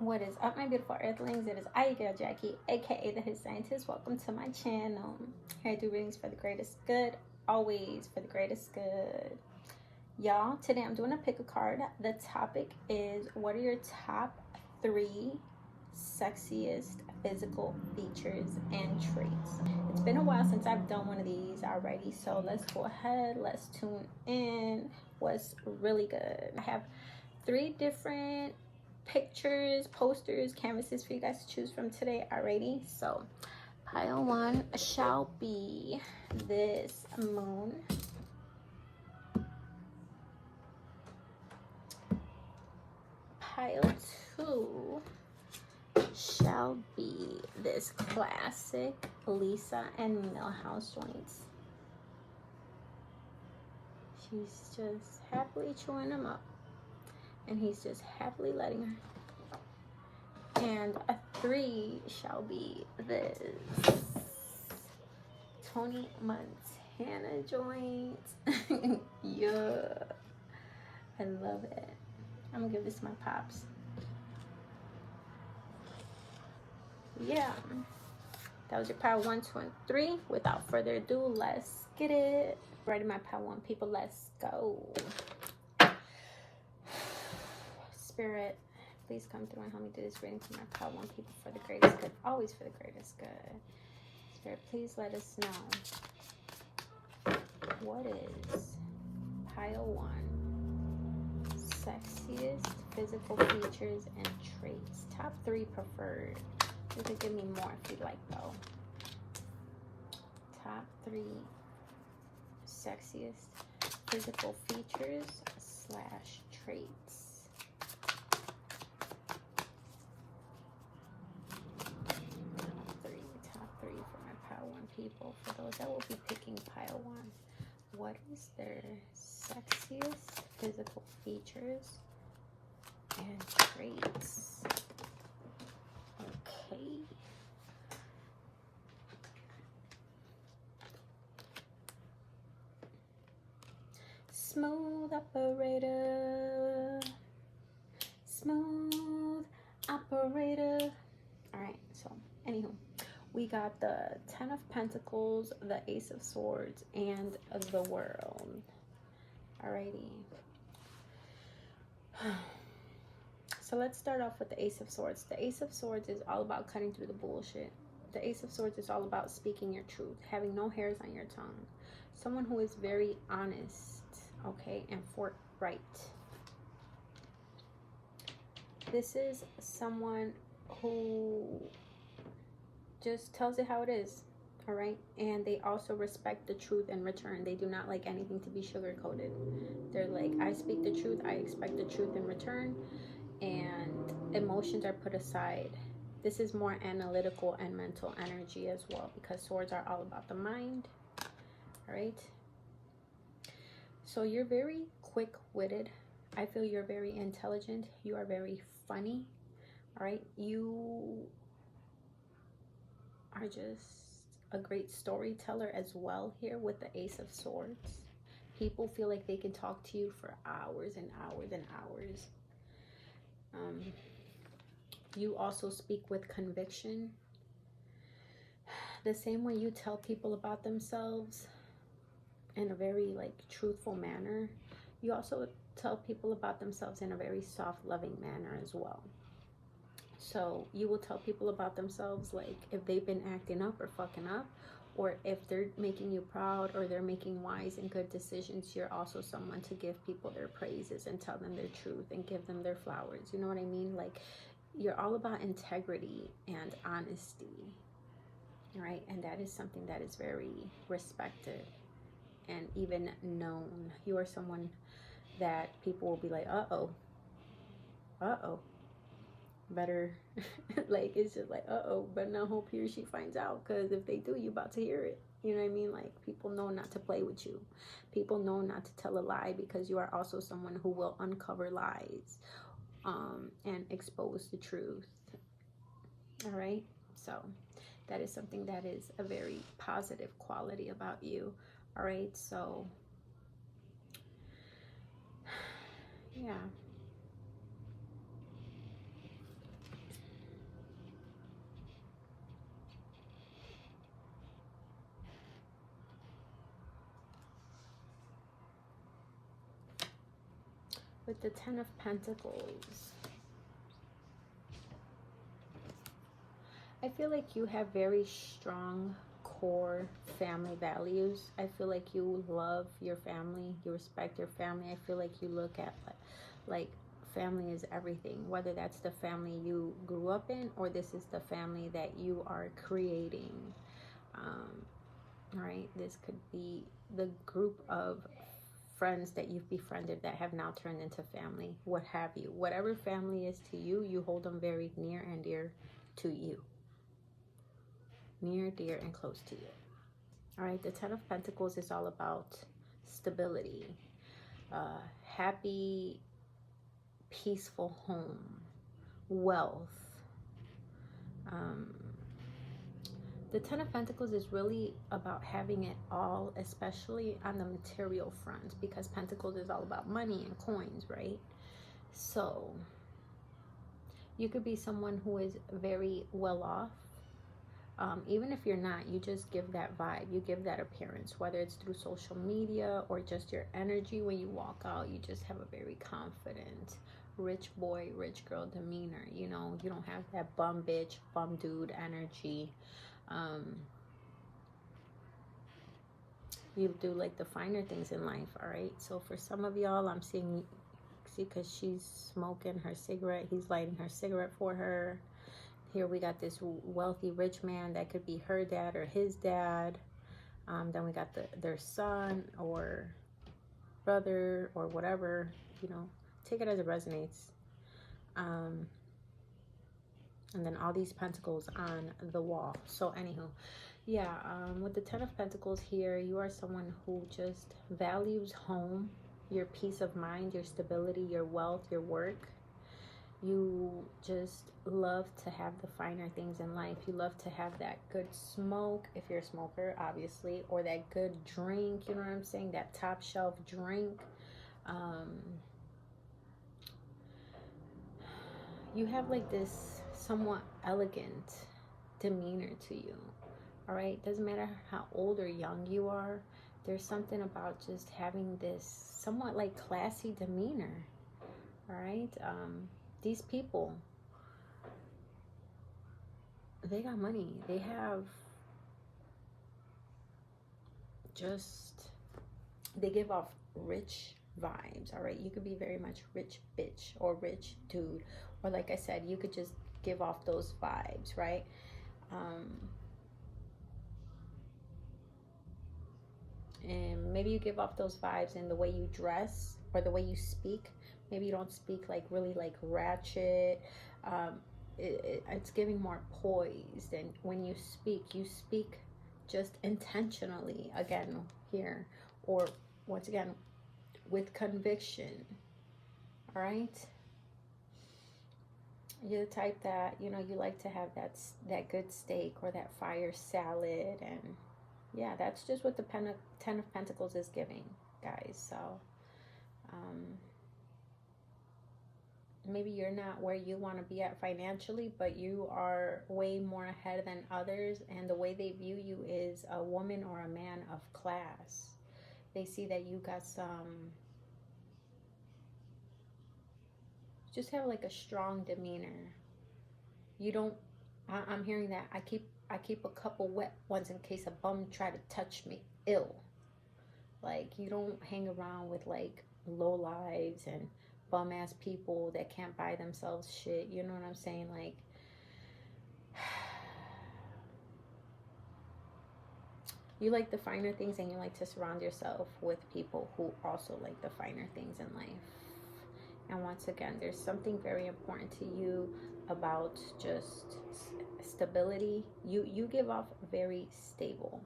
What is up, my beautiful earthlings? It is I, girl Jackie, aka the His Scientist. Welcome to my channel. Here I do readings for the greatest good, always for the greatest good. Y'all, today I'm doing a pick a card. The topic is, what are your top 3 sexiest physical features and traits? It's been a while since I've done one of these already, so let's go ahead, let's tune in. What's really good? I have 3 different pictures, posters, canvases for you guys to choose from today already. So pile 1 shall be this moon. Pile 2 shall be this classic Lisa and Milhouse joints. She's just happily chewing them up, and he's just happily letting her. And a 3 shall be this Tony Montana joint. Yeah, I love it. I'm gonna give this my pops. Yeah, that was your pile 1, 2, and 3. Without further ado, let's get it. Right in my pile 1, people, let's go. Spirit, please come through and help me do this reading for my pile 1 people for the greatest good, always for the greatest good. Spirit, please let us know, what is pile 1 sexiest physical features and traits? Top 3 preferred. You could give me more if you'd like, though. Top 3 sexiest physical features / traits. Top three for my pile 1 people. For those that will be picking pile 1, what is their sexiest physical features and traits? Okay. Smooth operator. Smooth operator. Alright, so anywho, we got the 10 of Pentacles, the Ace of Swords, and the World. Alrighty. So let's start off with the Ace of Swords. The Ace of Swords is all about cutting through the bullshit. The Ace of Swords is all about speaking your truth, having no hairs on your tongue. Someone who is very honest, okay, and forthright. This is someone who just tells it how it is, all right? And they also respect the truth in return. They do not like anything to be sugar-coated. They're like, I speak the truth, I expect the truth in return, and emotions are put aside. This is more analytical and mental energy as well, because swords are all about the mind, all right? So you're very quick-witted. I feel you're very intelligent. You are very funny, all right? You are just a great storyteller as well here with the Ace of Swords. People feel like they can talk to you for hours and hours and hours. You also speak with conviction. The same way you tell people about themselves in a very truthful manner, you also tell people about themselves in a very soft, loving manner as well. So you will tell people about themselves, like if they've been acting up or fucking up, or if they're making you proud or they're making wise and good decisions. You're also someone to give people their praises and tell them their truth and give them their flowers. You know what I mean? Like, you're all about integrity and honesty, right? And that is something that is very respected and even known. You are someone that people will be like, uh-oh, better like, it's just like, uh-oh, but now hope he or she finds out, because if they do, you about to hear it. You know what I mean? Like, people know not to play with you. People know not to tell a lie, because you are also someone who will uncover lies and expose the truth. All right, so that is something that is a very positive quality about you. All right, so yeah. With the Ten of Pentacles, I feel like you have very strong core family values. I feel like you love your family, you respect your family. I feel like you look at like family is everything, whether that's the family you grew up in or this is the family that you are creating. Right, this could be the group of friends that you've befriended that have now turned into family, what have you. Whatever family is to you, you hold them very near and dear to you. Near, dear, and close to you. All right, the Ten of Pentacles is all about stability, happy, peaceful home, wealth. The Ten of Pentacles is really about having it all, especially on the material front, because Pentacles is all about money and coins, right? So you could be someone who is very well off. Even if you're not, you just give that vibe, you give that appearance, whether it's through social media or just your energy. When you walk out, you just have a very confident, rich boy, rich girl demeanor. You know, you don't have that bum bitch, bum dude energy. You do like the finer things in life. All right, so for some of y'all, I'm seeing, see, because she's smoking her cigarette, he's lighting her cigarette for her. Here we got this wealthy rich man that could be her dad or his dad. Then we got their son or brother or whatever, you know, take it as it resonates. And then all these pentacles on the wall. So anywho, yeah, with the Ten of Pentacles here, you are someone who just values home, your peace of mind, your stability, your wealth, your work. You just love to have the finer things in life. You love to have that good smoke, if you're a smoker, obviously, or that good drink, you know what I'm saying? That top shelf drink. You have like this somewhat elegant demeanor to you, all right? Doesn't matter how old or young you are. There's something about just having this somewhat like classy demeanor, all right? These people, they got money. They have just, they give off rich vibes, all right? You could be very much rich bitch or rich dude, or like I said, you could just give off those vibes, right? And maybe you give off those vibes in the way you dress or the way you speak. Maybe you don't speak like really like ratchet. It's giving more poised, and when you speak just intentionally, again here, or once again with conviction. All right, you're the type that, you know, you like to have that good steak or that fire salad, and yeah, that's just what the Ten of Pentacles is giving, guys. So maybe you're not where you want to be at financially, but you are way more ahead than others, and the way they view you is a woman or a man of class. They see that you got some, just have like a strong demeanor. You don't, I'm hearing that I keep a couple wet ones in case a bum try to touch me. Ill. Like, you don't hang around with like low lives and bum ass people that can't buy themselves shit. You know what I'm saying? Like, you like the finer things, and you like to surround yourself with people who also like the finer things in life. And once again, there's something very important to you about just stability. You give off very stable,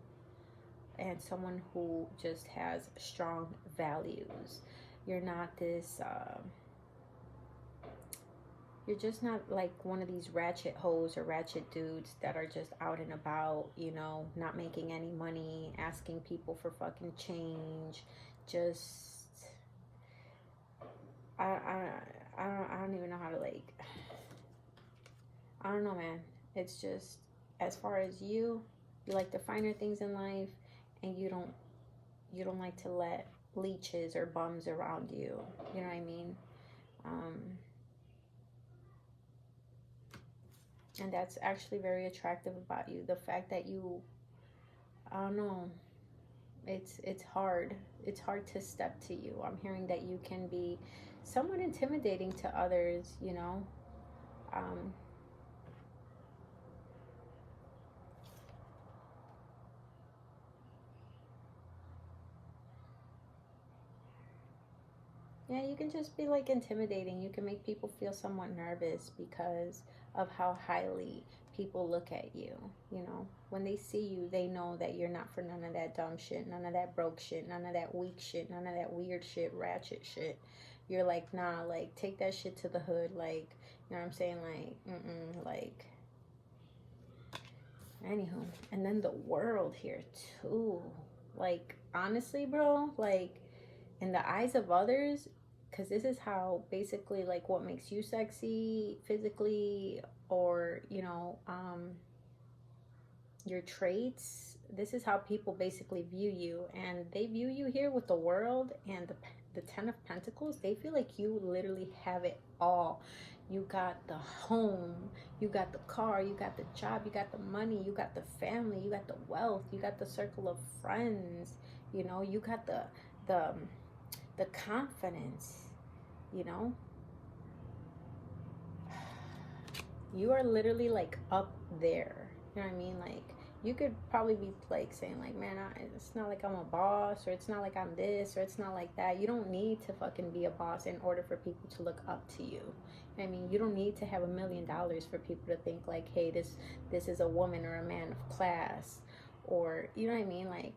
and someone who just has strong values. You're not this, you're just not like one of these ratchet hoes or ratchet dudes that are just out and about, you know, not making any money, asking people for fucking change. Just, I don't even know how to, like, I don't know, man. It's just, as far as you like the finer things in life, and you don't like to let leeches or bums around you. You know what I mean? Um, and that's actually very attractive about you. The fact that you, I don't know, it's hard. It's hard to step to you. I'm hearing that you can be somewhat intimidating to others, you know. Um, Yeah, you can just be like intimidating. You can make people feel somewhat nervous because of how highly people look at you. You know, when they see you, they know that you're not for none of that dumb shit, none of that broke shit, none of that weak shit, none of that weird shit, ratchet shit. You're like, nah, like, take that shit to the hood. Like, you know what I'm saying? Like, like, anywho. And then the world here, too. Like, honestly, bro, like, in the eyes of others, because this is how basically like what makes you sexy physically, or your traits, this is how people basically view you, and they view you here with the world and the 10 of Pentacles. They feel like you literally have it all. You got the home, you got the car, you got the job, you got the money, you got the family, you got the wealth, you got the circle of friends, you got the the confidence, you know. You are literally like up there. You know what I mean? Like, you could probably be like saying like, man, it's not like I'm a boss, or it's not like I'm this, or it's not like that. You don't need to fucking be a boss in order for people to look up to you. I mean, you don't need to have $1 million for people to think like, hey, this is a woman or a man of class, or you know what I mean? Like,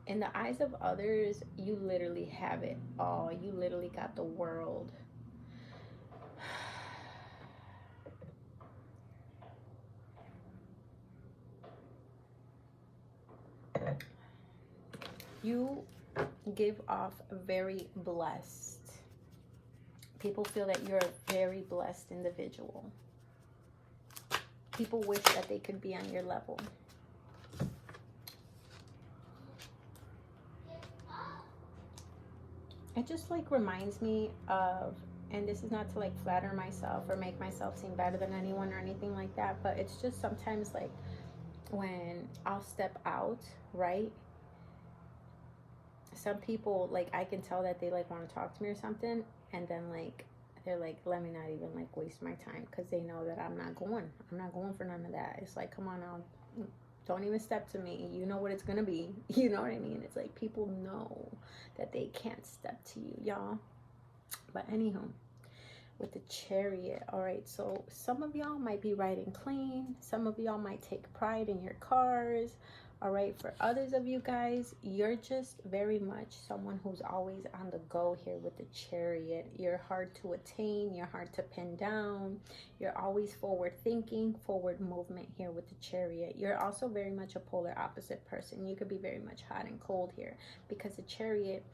in the eyes of others, you literally have it all. You literally got the world. You give off very blessed. People feel that you're a very blessed individual. People wish that they could be on your level. It just like reminds me of, and this is not to like flatter myself or make myself seem better than anyone or anything like that, but it's just sometimes like when I'll step out, right? Some people, like, I can tell that they like want to talk to me or something, and then like they're like, let me not even like waste my time, because they know that I'm not going for none of that. It's like, come on now, don't even step to me. You know what it's gonna be. You know what I mean? It's like people know that they can't step to you, y'all. But anywho, with the Chariot, all right, so some of y'all might be riding clean, some of y'all might take pride in your cars. All right, for others of you guys, you're just very much someone who's always on the go here with the Chariot. You're hard to attain, you're hard to pin down, you're always forward thinking, forward movement here with the Chariot. You're also very much a polar opposite person. You could be very much hot and cold here, because the Chariot,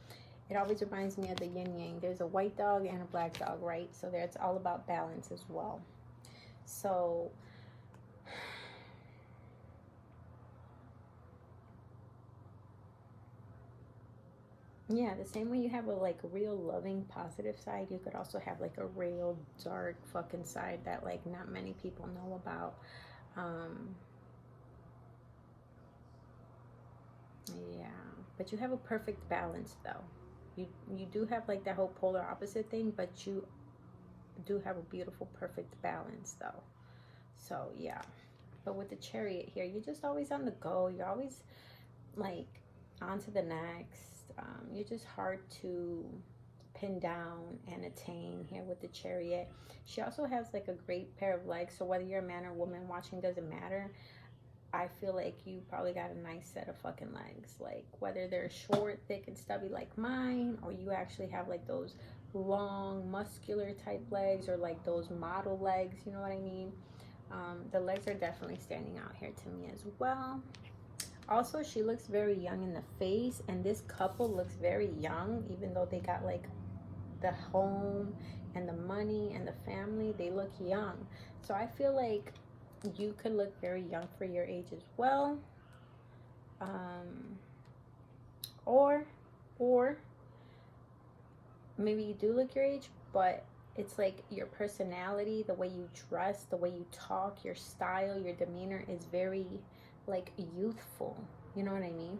it always reminds me of the yin yang. There's a white dog and a black dog, right? So it's all about balance as well. So yeah, the same way you have a like real loving positive side, you could also have like a real dark fucking side that like not many people know about. Yeah, but you have a perfect balance though. You do have like that whole polar opposite thing, but you do have a beautiful perfect balance though. So yeah. But with the Chariot here, you're just always on the go. You're always like on to the next. You're just hard to pin down and attain here with the Chariot. She also has like a great pair of legs. So whether you're a man or woman watching, doesn't matter. I feel like you probably got a nice set of fucking legs. Like whether they're short, thick, and stubby like mine, or you actually have like those long, muscular type legs, or like those model legs. You know what I mean? The legs are definitely standing out here to me as well. Also, she looks very young in the face, and this couple looks very young, even though they got like the home and the money and the family. They look young. So I feel like you could look very young for your age as well. Or maybe you do look your age, but it's like your personality, the way you dress, the way you talk, your style, your demeanor is very like youthful. You know what I mean?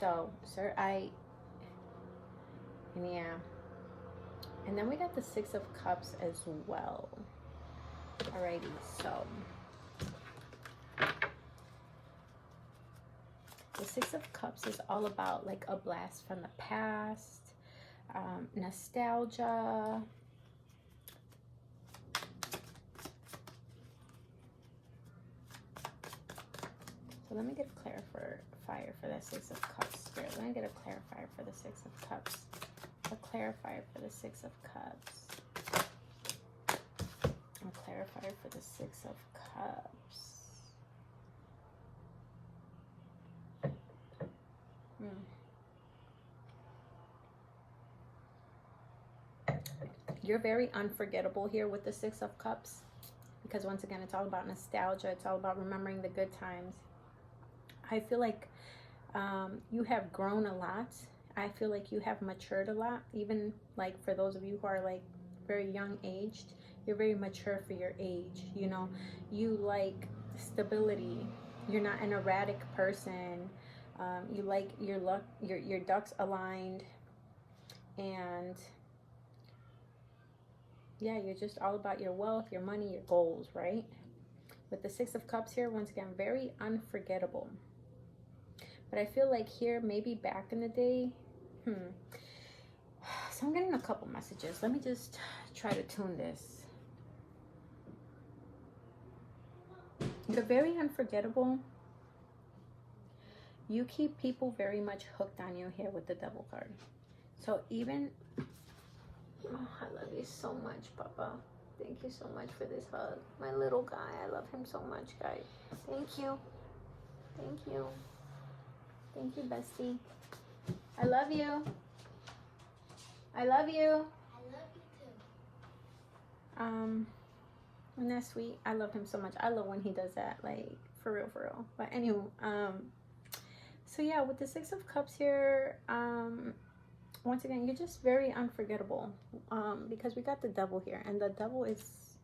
So, sir, yeah. And then we got the Six of Cups as well. Alrighty, so the Six of Cups is all about like a blast from the past, nostalgia. So let me get a clarifier for the Six of Cups. Spirit, let me get a clarifier for the Six of Cups. A clarifier for the Six of Cups. A clarifier for the Six of Cups. You're very unforgettable here with the Six of Cups, because once again, it's all about nostalgia. It's all about remembering the good times. I feel like you have grown a lot. I feel like you have matured a lot. Even like for those of you who are like very young aged, you're very mature for your age. You know, you like stability. You're not an erratic person. You like your ducks aligned, and yeah, you're just all about your wealth, your money, your goals, right? With the Six of Cups here, once again, very unforgettable. But I feel like here, maybe back in the day, so I'm getting a couple messages. Let me just try to tune this. You're very unforgettable. You keep people very much hooked on you here with the Devil card. So even, oh, I love you so much, Papa. Thank you so much for this hug. My little guy, I love him so much, guys. Thank you. Thank you. Thank you, bestie. I love you. I love you. I love you too. Isn't that sweet? I love him so much. I love when he does that, like, for real, for real. But anyway, so yeah, with the Six of Cups here, once again, you're just very unforgettable, because we got the Devil here, and the Devil is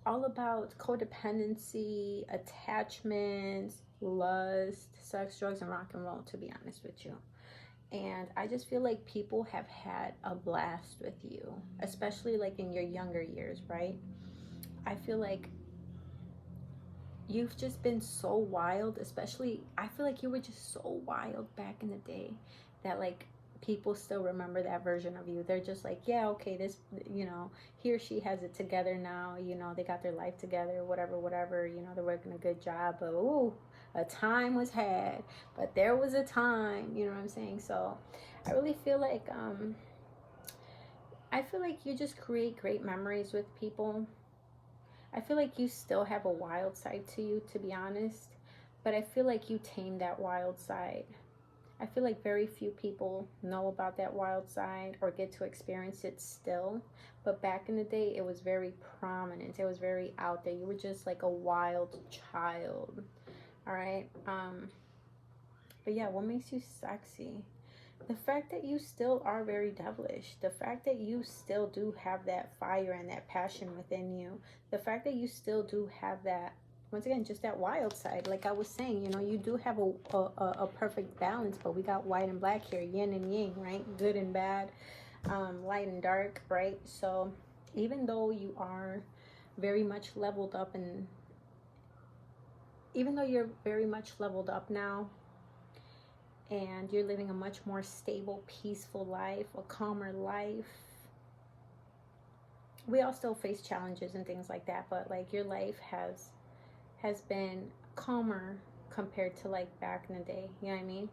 all about codependency, attachments, lust, sex, drugs, and rock and roll, to be honest with you. And I just feel like people have had a blast with you, especially like in your younger years, right? I feel like you've just been so wild, especially, I feel like you were just so wild back in the day that like people still remember that version of you. They're just like, yeah, okay, this, you know, he or she has it together now, you know, they got their life together, whatever, you know, they're working a good job, but ooh, a time was had, but there was a time, you know what I'm saying? So I really feel like, you just create great memories with people. I feel like you still have a wild side to you, to be honest, but I feel like you tame that wild side. I feel like very few people know about that wild side or get to experience it still. But back in the day, it was very prominent. It was very out there. You were just like a wild child. All right. But yeah, what makes you sexy? The fact that you still are very devilish, the fact that you still do have that fire and that passion within you, the fact that you still do have that, once again, just that wild side. Like I was saying, you know, you do have a perfect balance, but we got white and black here, yin and yang, right? Good and bad, light and dark, right? So even though you are very much leveled up, and even though you're very much leveled up now, and you're living a much more stable, peaceful life, a calmer life, we all still face challenges and things like that, but like your life has been calmer compared to like back in the day, you know what I mean?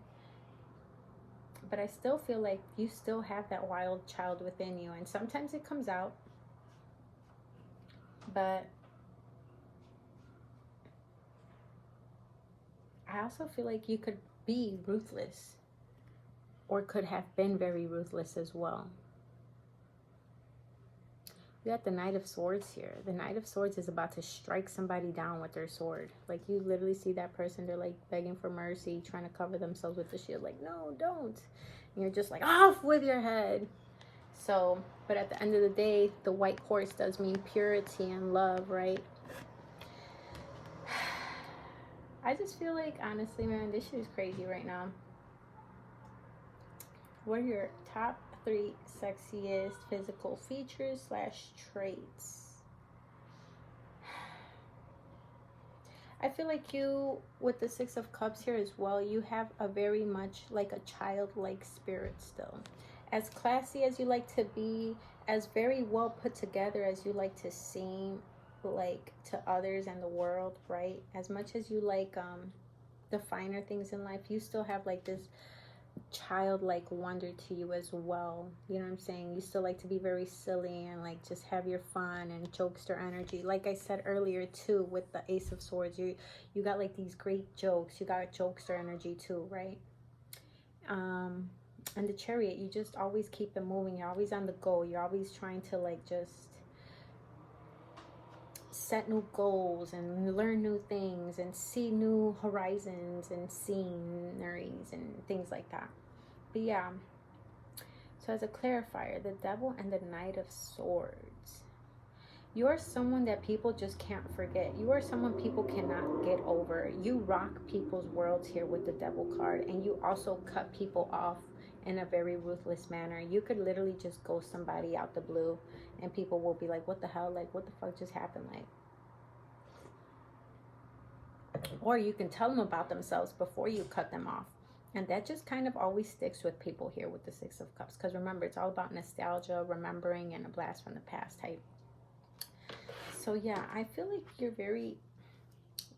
But I still feel like you still have that wild child within you, and sometimes it comes out, but I also feel like you could be ruthless, or could have been very ruthless as well. We got the Knight of Swords here. The Knight of Swords is about to strike somebody down with their sword. Like you literally see that person, they're like begging for mercy, trying to cover themselves with the shield, like, no, don't. And you're just like, off with your head. So, but at the end of the day, the white horse does mean purity and love, right? I just feel like, honestly, man, this shit is crazy right now. What are your top 3 sexiest physical features / traits? I feel like you, with the 6 of Cups here as well, you have a very much like a childlike spirit still. As classy as you like to be, as very well put together as you like to seem like to others and the world, right? As much as you like the finer things in life, you still have like this childlike wonder to you as well. You know what I'm saying? You still like to be very silly and like just have your fun and jokester energy. Like I said earlier too, with the Ace of Swords, you got like these great jokes. You got jokester energy too, right? And the Chariot, you just always keep it moving. You're always on the go. You're always trying to like just set new goals and learn new things and see new horizons and sceneries and things like that. But yeah, so as a clarifier, the Devil and the Knight of Swords. You are someone that people just can't forget. You are someone people cannot get over. You rock people's worlds here with the Devil card, and you also cut people off in a very ruthless manner. You could literally just ghost somebody out the blue, and people will be like, what the hell? Like, what the fuck just happened? Like, or you can tell them about themselves before you cut them off. And that just kind of always sticks with people here with the 6 of Cups. Because remember, it's all about nostalgia, remembering, and a blast from the past type. So yeah, I feel like you're very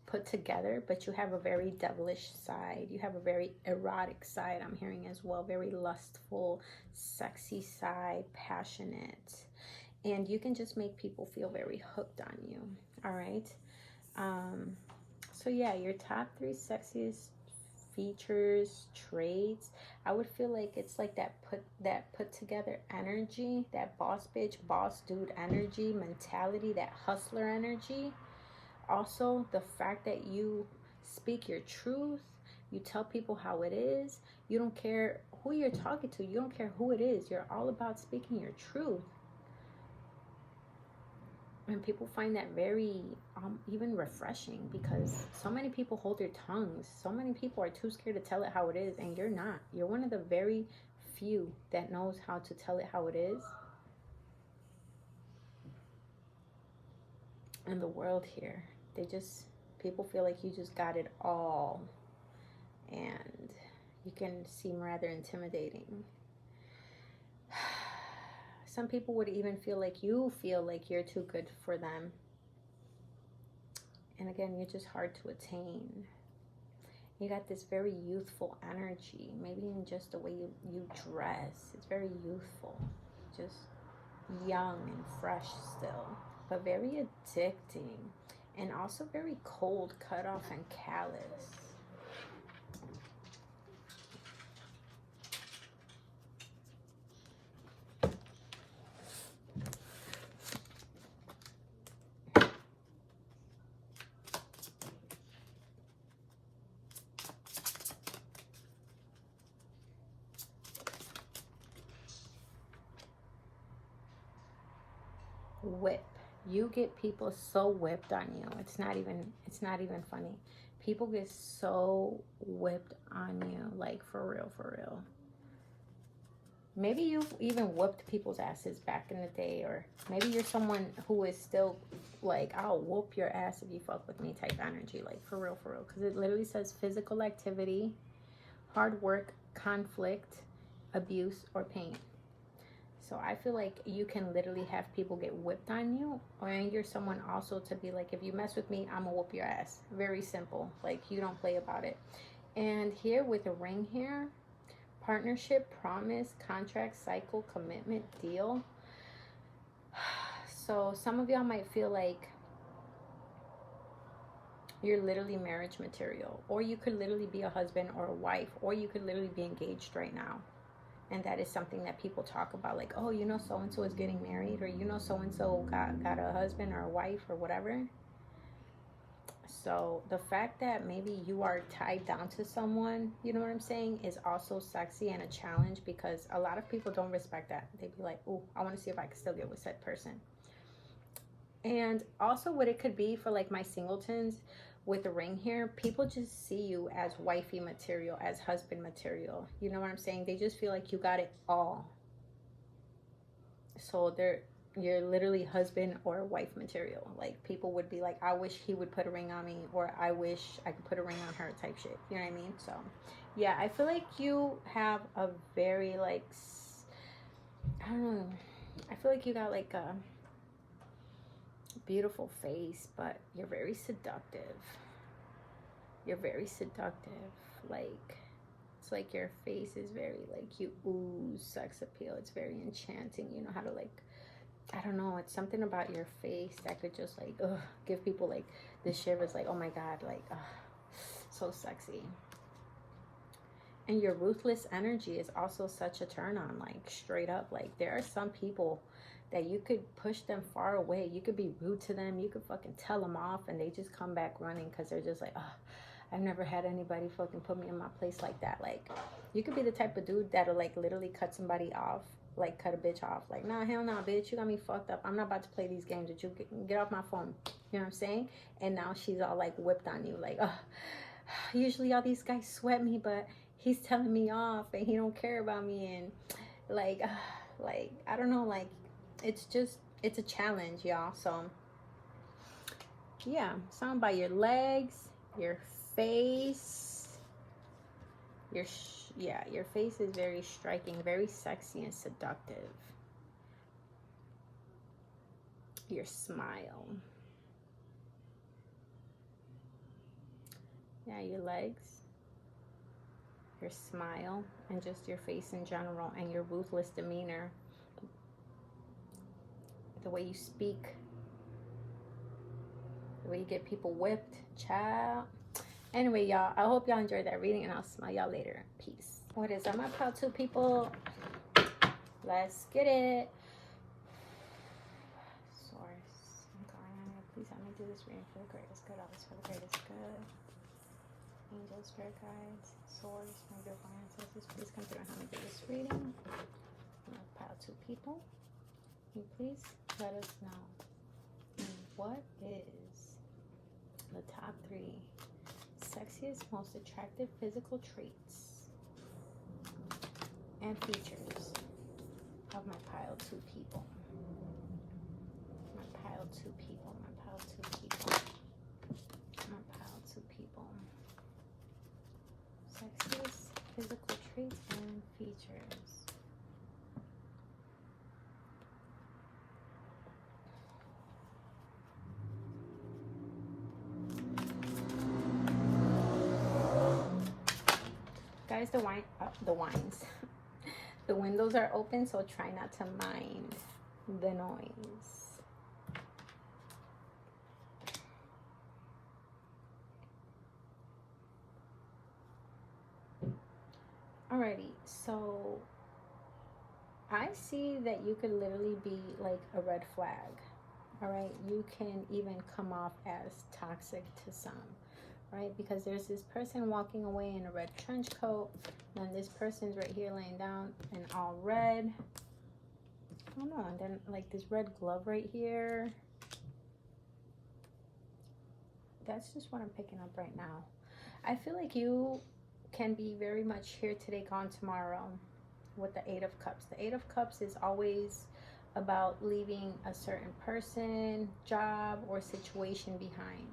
put together, but you have a very devilish side. You have a very erotic side, I'm hearing as well. Very lustful, sexy side, passionate. And you can just make people feel very hooked on you. All right. So yeah, your top 3 sexiest features, traits, I would feel like it's like that put together energy, that boss bitch, boss dude energy, mentality, that hustler energy. Also, the fact that you speak your truth, you tell people how it is. You don't care who you're talking to, you don't care who it is. You're all about speaking your truth. And people find that very even refreshing, because so many people hold their tongues. So many people are too scared to tell it how it is, and you're not. You're one of the very few that knows how to tell it how it is in the world here. People feel like you just got it all, and you can seem rather intimidating. Some people would even feel like you're too good for them. And again, you're just hard to attain. You got this very youthful energy, maybe in just the way you dress. It's very youthful, just young and fresh still, but very addicting, and also very cold, cut off, and callous. Whip. You get people so whipped on you. It's not even funny. People get so whipped on you, like for real. Maybe you've even whipped people's asses back in the day, or maybe you're someone who is still like, I'll whoop your ass if you fuck with me type energy, like for real. Because it literally says physical activity, hard work, conflict, abuse, or pain. So I feel like you can literally have people get whipped on you, or you're someone also to be like, if you mess with me, I'm gonna whoop your ass. Very simple. Like, you don't play about it. And here with a ring here, partnership, promise, contract, cycle, commitment, deal. So some of y'all might feel like you're literally marriage material, or you could literally be a husband or a wife, or you could literally be engaged right now. And that is something that people talk about, like, oh, you know, so-and-so is getting married, or you know, so-and-so got a husband or a wife or whatever. So the fact that maybe you are tied down to someone, you know what I'm saying, is also sexy and a challenge, because a lot of people don't respect that. They'd be like, oh, I want to see if I can still get with said person. And also what it could be for like my singletons with the ring here, people just see you as wifey material, as husband material. You know what I'm saying? They just feel like you got it all. So you're literally husband or wife material. Like, people would be like, I wish he would put a ring on me, or I wish I could put a ring on her, type shit. You know what I mean? So yeah, I feel like you have a very like, I don't know, I feel like you got like a beautiful face, but you're very seductive. You're very seductive. Like, it's like your face is very like, you ooze sex appeal. It's very enchanting. You know how to like, I don't know, it's something about your face that could just like, ugh, give people like the shivers, like, oh my god, like, so sexy. And your ruthless energy is also such a turn on, like, straight up. Like, there are some people that you could push them far away. You could be rude to them. You could fucking tell them off, and they just come back running because they're just like, oh, I've never had anybody fucking put me in my place like that. Like, you could be the type of dude that'll like literally cut somebody off, like cut a bitch off. Like, nah, hell nah, bitch, you got me fucked up. I'm not about to play these games with you. Get off my phone. You know what I'm saying? And now she's all like whipped on you, like, oh, usually all these guys sweat me, but he's telling me off and he don't care about me, and like I don't know, like, it's a challenge, y'all. So yeah, something about your legs, your face, your face is very striking, very sexy and seductive. Your smile, yeah, your legs, your smile, and just your face in general, and your ruthless demeanor, the way you speak, the way you get people whipped, child. Anyway, y'all, I hope y'all enjoyed that reading, and I'll smell y'all later. Peace. What is up, my pal two people? Let's get it. Source, please help me do this reading for the greatest good. Always for the greatest good. Angels, spirit guides, source, my beautiful ancestors, please come through and help me do this reading. My pal two people, can you please let us know what is the top 3 sexiest, most attractive physical traits and features of my pile 2 people. My pile 2 people. My pile 2 people. My pile 2 people. Sexiest physical traits and features. Guys, the windows are open, so try not to mind the noise. Alrighty, so I see that you could literally be like a red flag. Alright, you can even come off as toxic to some. Right, because there's this person walking away in a red trench coat, and then this person's right here laying down in all red. I don't know, and then like this red glove right here. That's just what I'm picking up right now. I feel like you can be very much here today, gone tomorrow with the 8 of Cups. The 8 of Cups is always about leaving a certain person, job, or situation behind.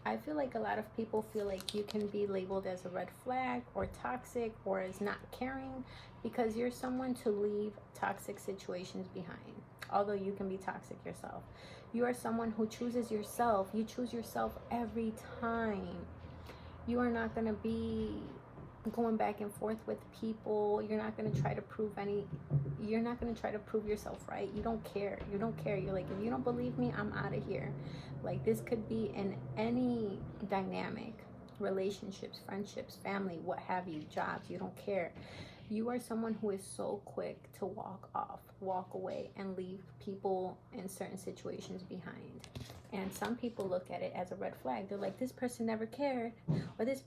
I feel like a lot of people feel like you can be labeled as a red flag or toxic or as not caring because you're someone to leave toxic situations behind. Although you can be toxic yourself. You are someone who chooses yourself. You choose yourself every time. You are not going to be going back and forth with people. You're not going to try to prove you're not going to try to prove yourself right. You don't care. You don't care. You're like, if you don't believe me, I'm out of here. Like, this could be in any dynamic, relationships, friendships, family, what have you, jobs. You don't care. You are someone who is so quick to walk away, and leave people in certain situations behind. And some people look at it as a red flag. They're like, this person never cared, or this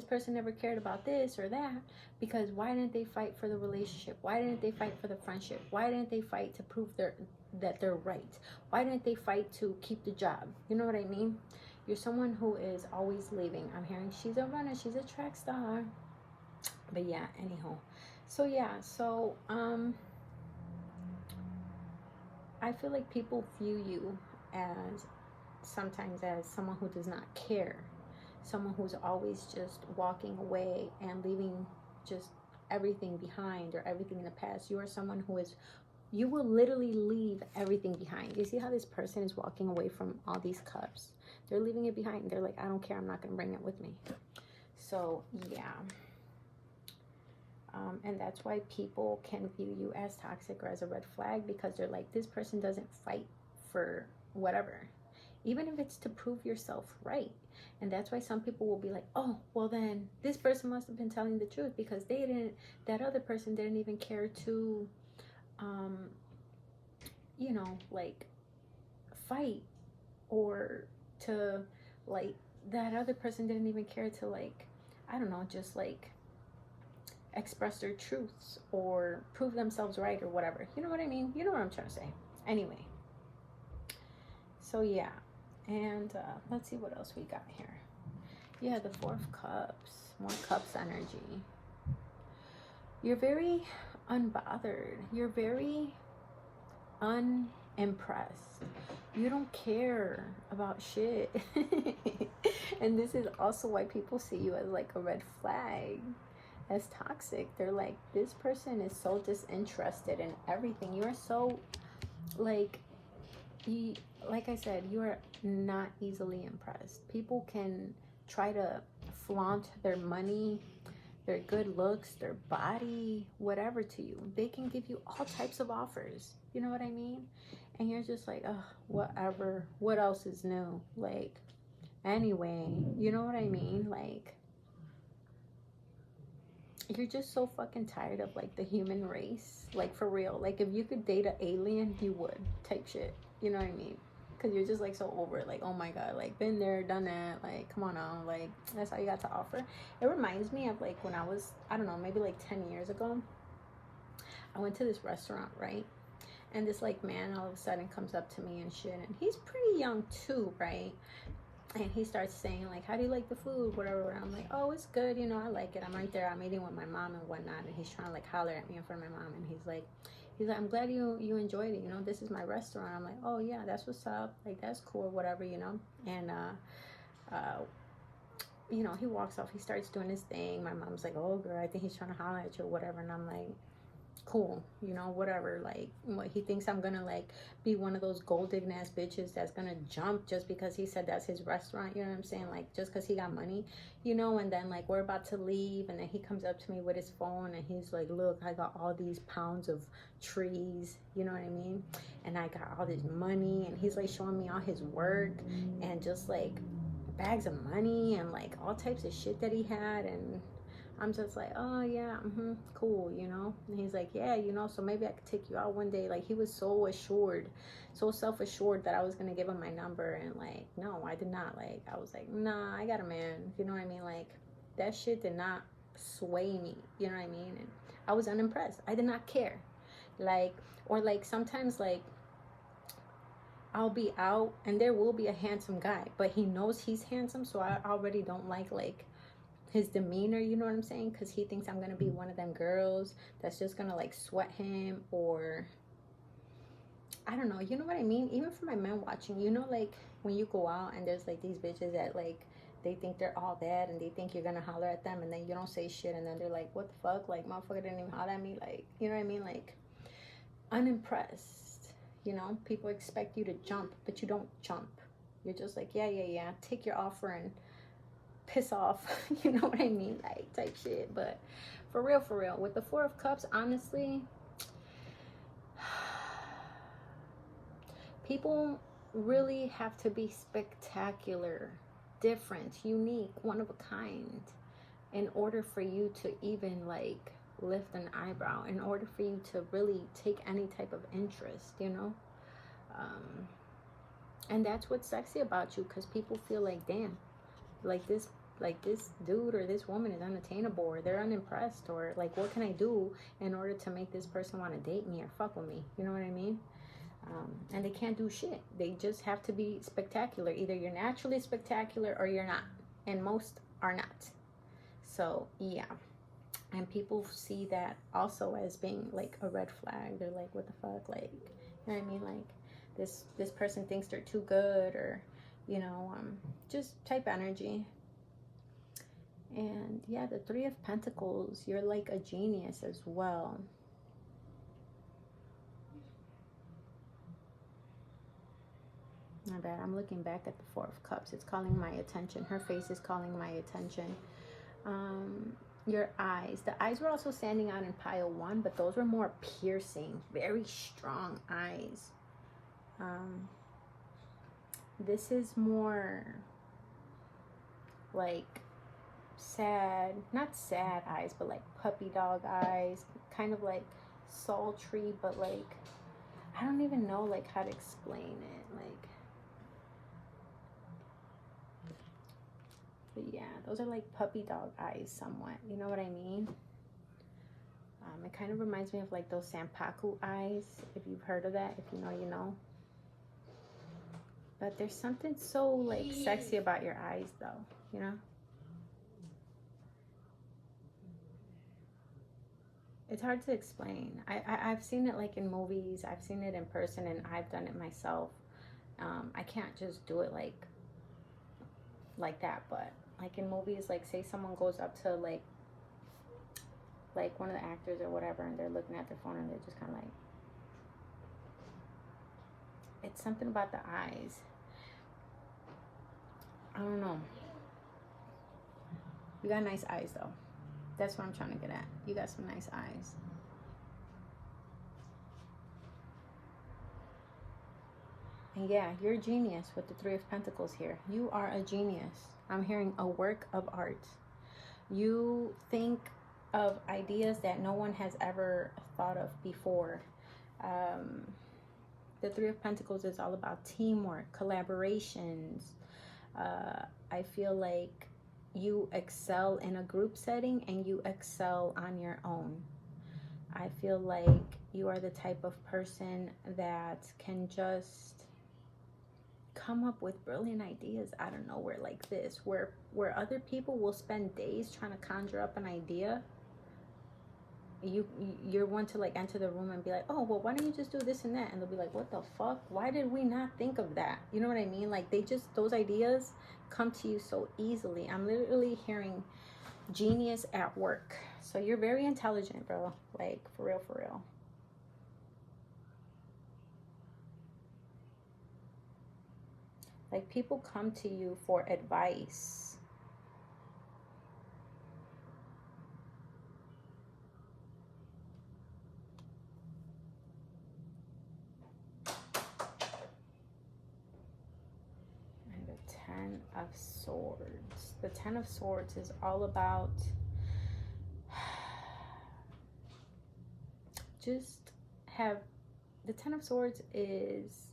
person never cared about this or that, because why didn't they fight for the relationship? Why didn't they fight for the friendship? Why didn't they fight to prove that they're right? Why didn't they fight to keep the job? You know what I mean? You're someone who is always leaving. I'm hearing she's a runner, she's a track star. But yeah, anyhow. So yeah, so I feel like people view you as sometimes as someone who does not care, someone who's always just walking away and leaving just everything behind or everything in the past. You are someone who is, you will literally leave everything behind. You see how this person is walking away from all these cups? They're leaving it behind. They're like, I don't care, I'm not going to bring it with me. So yeah. And that's why people can view you as toxic or as a red flag, because they're like, this person doesn't fight for whatever, even if it's to prove yourself right. And that's why some people will be like, oh, well then this person must have been telling the truth, because they didn't, that other person didn't even care to you know, like fight, or to like, that other person didn't even care to, like, I don't know, just like express their truths or prove themselves right or whatever. You know what I mean? You know what I'm trying to say. Anyway, so yeah. And let's see what else we got here. Yeah, the Four of Cups. More Cups energy. You're very unbothered. You're very unimpressed. You don't care about shit. And this is also why people see you as like a red flag, as toxic. They're like, this person is so disinterested in everything. You are so like, like I said, you are not easily impressed. People can try to flaunt their money, their good looks, their body, whatever to you. They can give you all types of offers. You know what I mean? And you're just like, oh, whatever. What else is new? Like, anyway, you know what I mean? Like, you're just so fucking tired of like the human race. Like, for real. Like, if you could date an alien, you would, type shit. You know what I mean? Because you're just like so over it. Like, oh my god, like, been there, done that. Like, come on now. Like, that's all you got to offer. It reminds me of like when I was, I don't know, maybe like 10 years ago. I went to this restaurant, right? And this like man all of a sudden comes up to me and shit. And he's pretty young too, right? And he starts saying like, how do you like the food, whatever. And I'm like, oh, it's good, you know, I like it. I'm right there, I'm eating with my mom and whatnot. And he's trying to like holler at me in front of my mom. And he's like, I'm glad you enjoyed it, you know, this is my restaurant. I'm like, oh yeah, that's what's up, like, that's cool, whatever, you know. And you know, he walks off, he starts doing his thing. My mom's like, oh girl, I think he's trying to holler at you or whatever. And I'm like, cool, you know, whatever. Like, what, he thinks I'm gonna like be one of those gold digging ass bitches that's gonna jump just because he said that's his restaurant, you know what I'm saying? Like, just because he got money, you know. And then like we're about to leave, and then he comes up to me with his phone and he's like, look, I got all these pounds of trees, you know what I mean, and I got all this money. And he's like showing me all his work and just like bags of money and like all types of shit that he had. And I'm just like, oh yeah, cool, you know. And he's like, yeah, you know, so maybe I could take you out one day. Like, he was so assured, so self-assured that I was gonna give him my number. And like, no, I did not. Like, I was like, nah, I got a man, you know what I mean? Like, that shit did not sway me, you know what I mean? And I was unimpressed. I did not care. Like, or like sometimes like I'll be out and there will be a handsome guy, but he knows he's handsome, so I already don't like his demeanor, you know what I'm saying? Because he thinks I'm gonna be one of them girls that's just gonna like sweat him, or I don't know, you know what I mean? Even for my men watching, you know, like when you go out and there's like these bitches that like they think they're all that and they think you're gonna holler at them, and then you don't say shit, and then they're like, what the fuck, like, motherfucker didn't even holler at me, like, you know what I mean? Like, unimpressed, you know. People expect you to jump, but you don't jump. You're just like, yeah, take your offer and piss off. You know what I mean? Like, type shit. But for real, with the Four of Cups, honestly, people really have to be spectacular, different, unique, one of a kind, in order for you to even like lift an eyebrow, in order for you to really take any type of interest, you know. And that's what's sexy about you, because people feel like, damn, like this dude or this woman is unattainable, or they're unimpressed, or like, what can I do in order to make this person want to date me or fuck with me? You know what I mean? And they can't do shit. They just have to be spectacular. Either you're naturally spectacular or you're not, and most are not. So yeah, and people see that also as being like a red flag. They're like, what the fuck? Like, you know what I mean? Like, this person thinks they're too good, or just type energy. And yeah, the Three of Pentacles, you're like a genius as well. My bad, I'm looking back at the Four of Cups. It's calling my attention. Her face is calling my attention. Your eyes. The eyes were also standing out in pile 1, but those were more piercing, very strong eyes. This is more like sad, not sad eyes, but like puppy dog eyes, kind of like sultry, but like, I don't even know like how to explain it. Like, but yeah, those are like puppy dog eyes somewhat. You know what I mean? It kind of reminds me of like those Sampaku eyes, if you've heard of that. If you know, you know. But there's something so like sexy about your eyes though, you know? It's hard to explain. I've seen it like in movies. I've seen it in person, and I've done it myself. I can't just do it like that, but like in movies, like say someone goes up to like one of the actors or whatever, and they're looking at their phone, and they're just kind of like, it's something about the eyes. I don't know. You got nice eyes though. That's what I'm trying to get at. You got some nice eyes. And yeah, you're a genius with the Three of Pentacles here. You are a genius. I'm hearing a work of art. You think of ideas that no one has ever thought of before. The Three of Pentacles is all about teamwork, collaborations. I feel like you excel in a group setting and you excel on your own. I feel like you are the type of person that can just come up with brilliant ideas out of nowhere like this, where other people will spend days trying to conjure up an idea. You're one to like enter the room and be like, oh, well, why don't you just do this and that? And they'll be like, what the fuck? Why did we not think of that? You know what I mean? Like, those ideas come to you so easily. I'm literally hearing genius at work. So you're very intelligent, bro. Like, for real, for real. Like, people come to you for advice. Ten of Swords. The Ten of Swords is all about the Ten of Swords is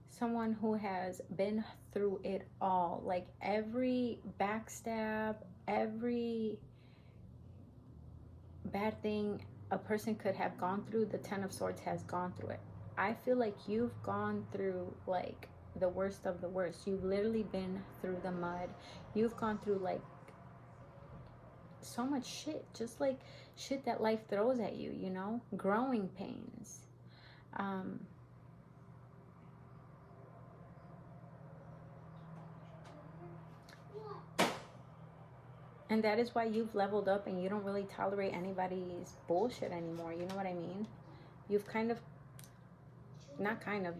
someone who has been through it all. Like every backstab, every bad thing a person could have gone through, the Ten of Swords has gone through it. I feel like you've gone through like the worst of the worst. You've literally been through the mud. You've gone through like so much shit, just like shit that life throws at you, you know, growing pains. And that is why you've leveled up and you don't really tolerate anybody's bullshit anymore. You know what I mean? You've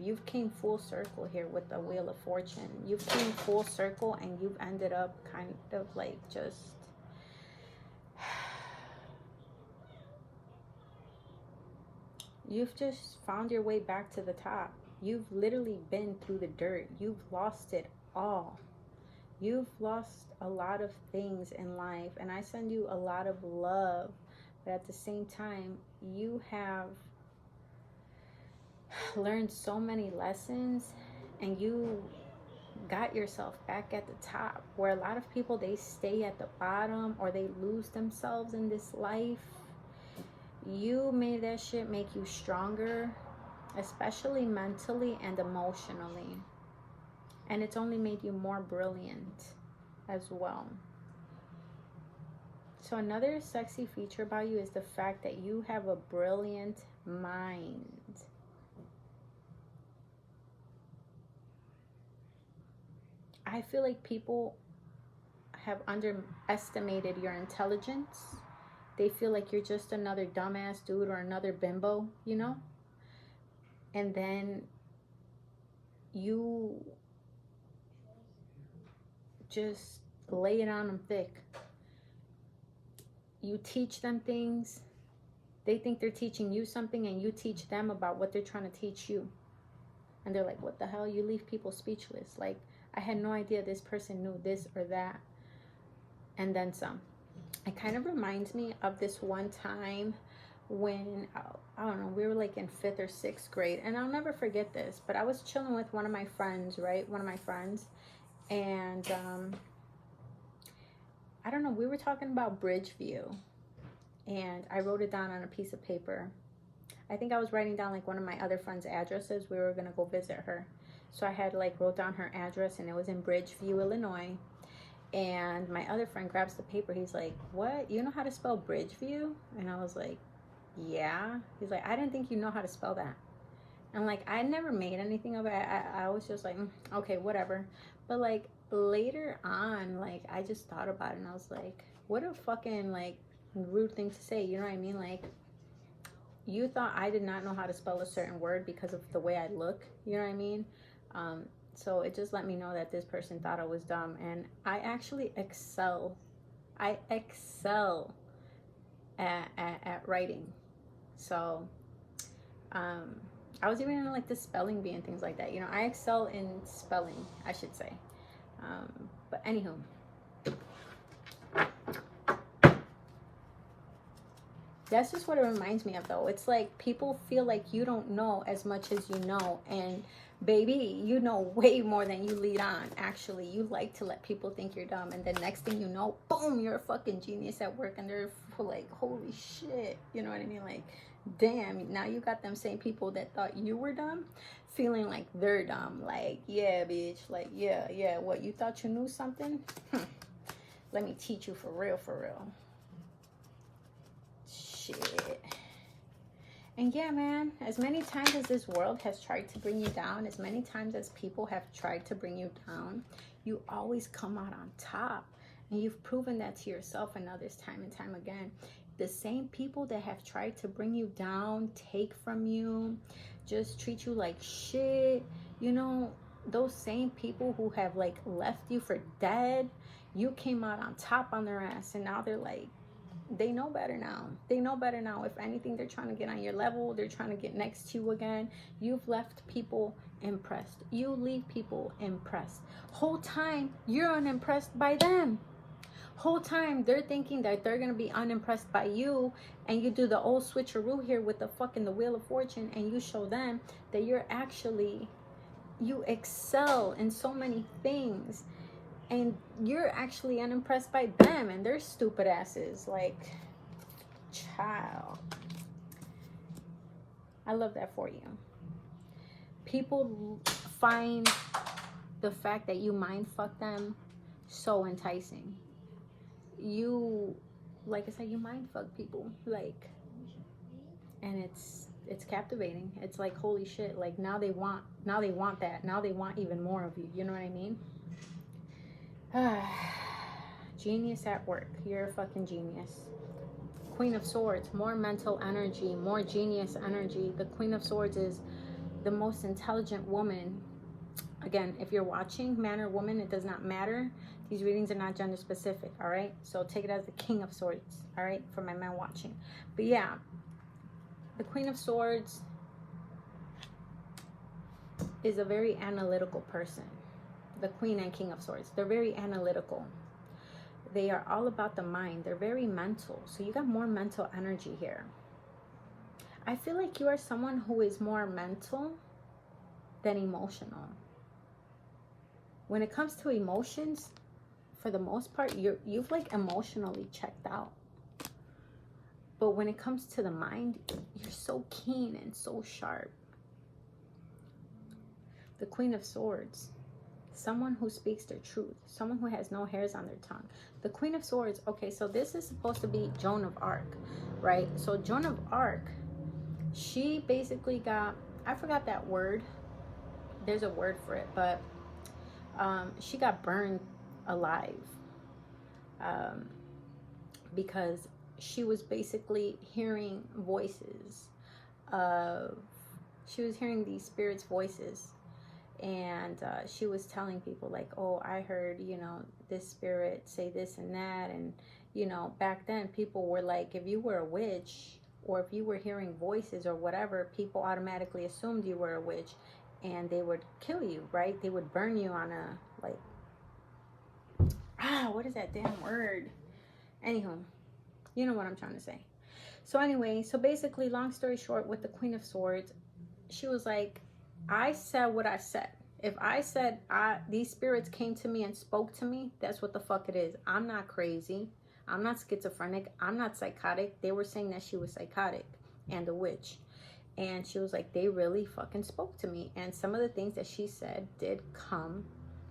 you've came full circle here with the Wheel of Fortune. You've came full circle and you've ended up kind of like just you've just found your way back to the top. You've literally been through the dirt. You've lost it all. You've lost a lot of things in life, and I send you a lot of love. But at the same time, you have learned so many lessons and you got yourself back at the top, where a lot of people, they stay at the bottom or they lose themselves in this life. You made that shit make you stronger, especially mentally and emotionally, and it's only made you more brilliant as well. So another sexy feature about you is the fact that you have a brilliant mind. I feel like people have underestimated your intelligence. They feel like you're just another dumbass dude or another bimbo, you know? And then you just lay it on them thick. You teach them things. They think they're teaching you something, and you teach them about what they're trying to teach you. And they're like, what the hell? You leave people speechless. Like, I had no idea this person knew this or that. And then some. It kind of reminds me of this one time when, I don't know, we were like in 5th or 6th grade. And I'll never forget this, but I was chilling with one of my friends, right? One of my friends. And I don't know, we were talking about Bridgeview. And I wrote it down on a piece of paper. I think I was writing down like one of my other friends' addresses. We were going to go visit her. So I had like wrote down her address, and it was in Bridgeview, Illinois. And my other friend grabs the paper. He's like, what? You know how to spell Bridgeview? And I was like, yeah. He's like, I didn't think you know how to spell that. And like, I never made anything of it. I was just like, okay, whatever. But like later on, like I just thought about it, and I was like, what a fucking like rude thing to say. You know what I mean? Like, you thought I did not know how to spell a certain word because of the way I look. You know what I mean? So it just let me know that this person thought I was dumb. And I actually excel. I excel at writing. So I was even in like the spelling bee and things like that. You know, I excel in spelling, I should say. But anywho. That's just what it reminds me of, though. It's like people feel like you don't know as much as you know. And baby, you know way more than you lead on. Actually, you like to let people think you're dumb. And then next thing you know, boom, you're a fucking genius at work. And they're like, holy shit. You know what I mean? Like, damn, now you got them same people that thought you were dumb feeling like they're dumb. Like, yeah, bitch. Like, yeah. What, you thought you knew something? Let me teach you for real, for real. Shit. And yeah, man, as many times as this world has tried to bring you down, as many times as people have tried to bring you down, you always come out on top. And you've proven that to yourself and others time and time again. The same people that have tried to bring you down, take from you, just treat you like shit, you know, those same people who have like left you for dead, you came out on top on their ass, and now they're like, they know better now. They know better now. If anything, they're trying to get on your level. They're trying to get next to you again. You've left people impressed. You leave people impressed. Whole time, you're unimpressed by them. Whole time, they're thinking that they're going to be unimpressed by you. And you do the old switcheroo here with the Wheel of Fortune. And you show them that you're actually, you excel in so many things. And you're actually unimpressed by them and their stupid asses. Like, child. I love that for you. People find the fact that you mind fuck them so enticing. You, like I said, you mind fuck people. Like, and it's captivating. It's like, holy shit. Like, now they want that. Now they want even more of you. You know what I mean? Genius at work. You're a fucking genius. Queen of Swords, more mental energy, more genius energy. The Queen of Swords is the most intelligent woman. Again, if you're watching, man or woman, it does not matter. These readings are not gender specific, all right? So take it as the King of Swords, all right, for my men watching. But yeah, the Queen of Swords is a very analytical person. The Queen and King of Swords, they're very analytical. They are all about the mind. They're very mental. So you got more mental energy here. I feel like you are someone who is more mental than emotional. when it comes to emotions, for the most part, you've like emotionally checked out. But when it comes to the mind, you're so keen and so sharp. The Queen of Swords, someone who speaks their truth, someone who has no hairs on their tongue. The Queen of Swords, okay, so this is supposed to be Joan of Arc, right? So Joan of Arc, she basically got, I forgot that word. There's a word for it, but she got burned alive because she was basically hearing voices of, she was hearing these spirits' voices, and she was telling people like, oh, I heard, you know, this spirit say this and that. And, you know, back then people were like, if you were a witch or if you were hearing voices or whatever, people automatically assumed you were a witch and they would kill you, right? They would burn you on a, like, what is that damn word? Anywho, you know what I'm trying to say. So anyway, so basically, long story short, with the Queen of Swords, she was like, I said what I said. If I said these spirits came to me and spoke to me, that's what the fuck it is. I'm not crazy. I'm not schizophrenic. I'm not psychotic. They were saying that she was psychotic and a witch. And she was like, they really fucking spoke to me. And some of the things that she said did come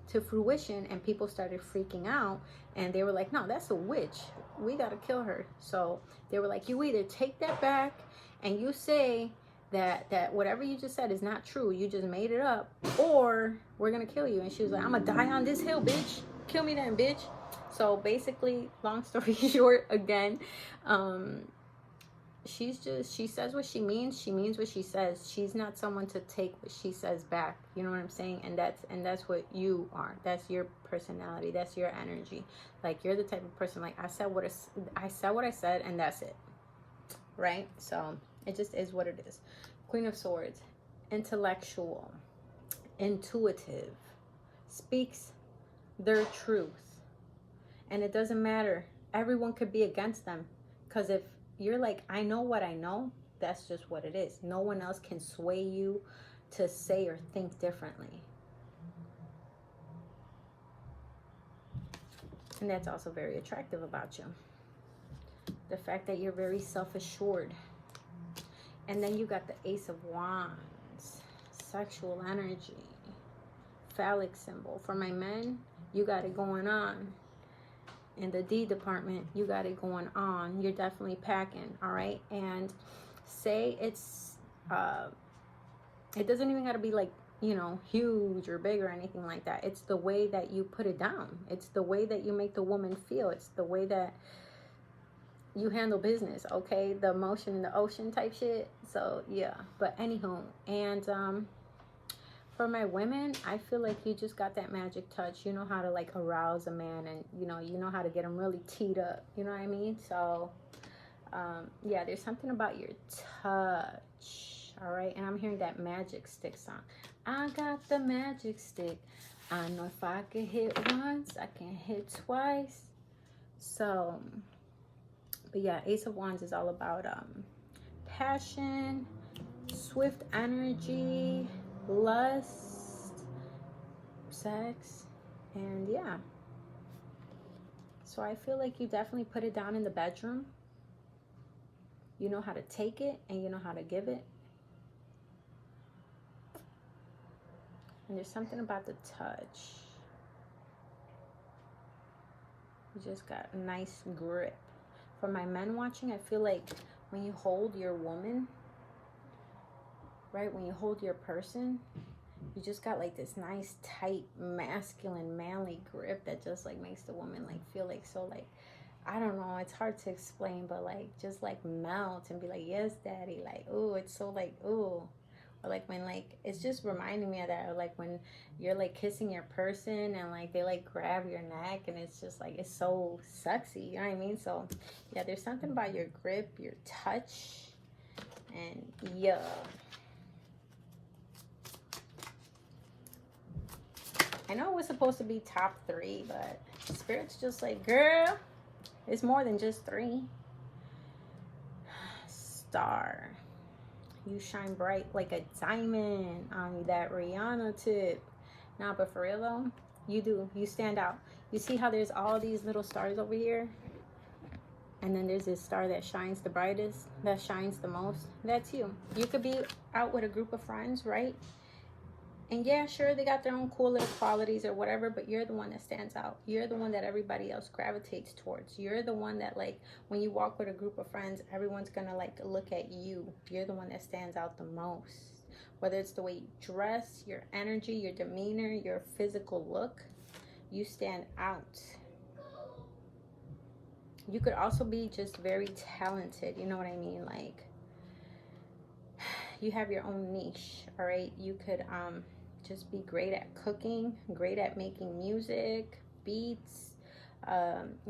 to fruition, and people started freaking out, and they were like, no, that's a witch. We got to kill her. So they were like, you either take that back and you say that whatever you just said is not true, you just made it up, or we're gonna kill you. And she was like, I'm gonna die on this hill, bitch. Kill me then, bitch. So basically, long story short, again, she says what she means what she says. She's not someone to take what she says back, you know what I'm saying? And that's what you are. That's your personality, that's your energy. Like, you're the type of person, like, I said what I said, and that's it, right? So it just is what it is. Queen of Swords, intellectual, intuitive, speaks their truth, and it doesn't matter. Everyone could be against them, because if you're like, I know what I know, that's just what it is. No one else can sway you to say or think differently. And that's also very attractive about you. The fact that you're very self-assured. And then you got the Ace of Wands, sexual energy, phallic symbol. For my men, you got it going on. In the D department, you got it going on. You're definitely packing, all right? And say it's, it doesn't even got to be like, you know, huge or big or anything like that. It's the way that you put it down. It's the way that you make the woman feel. It's the way that you handle business, okay? The emotion in the ocean type shit. So yeah, but anywho, and for my women, I feel like you just got that magic touch. You know how to like arouse a man, and you know how to get him really teed up, you know what I mean? So yeah, there's something about your touch, all right? And I'm hearing that magic stick song. I got the magic stick. I know if I can hit once, I can hit twice. So but yeah, Ace of Wands is all about passion, swift energy, lust, sex, and yeah. So I feel like you definitely put it down in the bedroom. You know how to take it and you know how to give it. And there's something about the touch. You just got a nice grip. For my men watching, I feel like when you hold your woman, right, when you hold your person, you just got like this nice, tight, masculine, manly grip that just like makes the woman like feel like so like, I don't know, it's hard to explain, but like just like melt and be like, yes, daddy, like, ooh, it's so like, ooh. Or like when like, it's just reminding me of that, or like when you're like kissing your person and like they like grab your neck and it's just like, it's so sexy, you know what I mean? So yeah, there's something about your grip, your touch, and yeah. I know it was supposed to be top 3, but Spirit's just like, girl, it's more than just 3. Star. You shine bright like a diamond on that Rihanna tip. Nah, but for real though, You do. You stand out. You see how there's all these little stars over here? And then there's this star that shines the brightest, that shines the most. That's you. You could be out with a group of friends, right? And yeah, sure, they got their own cool little qualities or whatever, but you're the one that stands out. You're the one that everybody else gravitates towards. You're the one that, like, when you walk with a group of friends, everyone's gonna, like, look at you. You're the one that stands out the most. Whether it's the way you dress, your energy, your demeanor, your physical look, you stand out. You could also be just very talented. You know what I mean? Like, you have your own niche, all right? You could, just be great at cooking, great at making music, beats,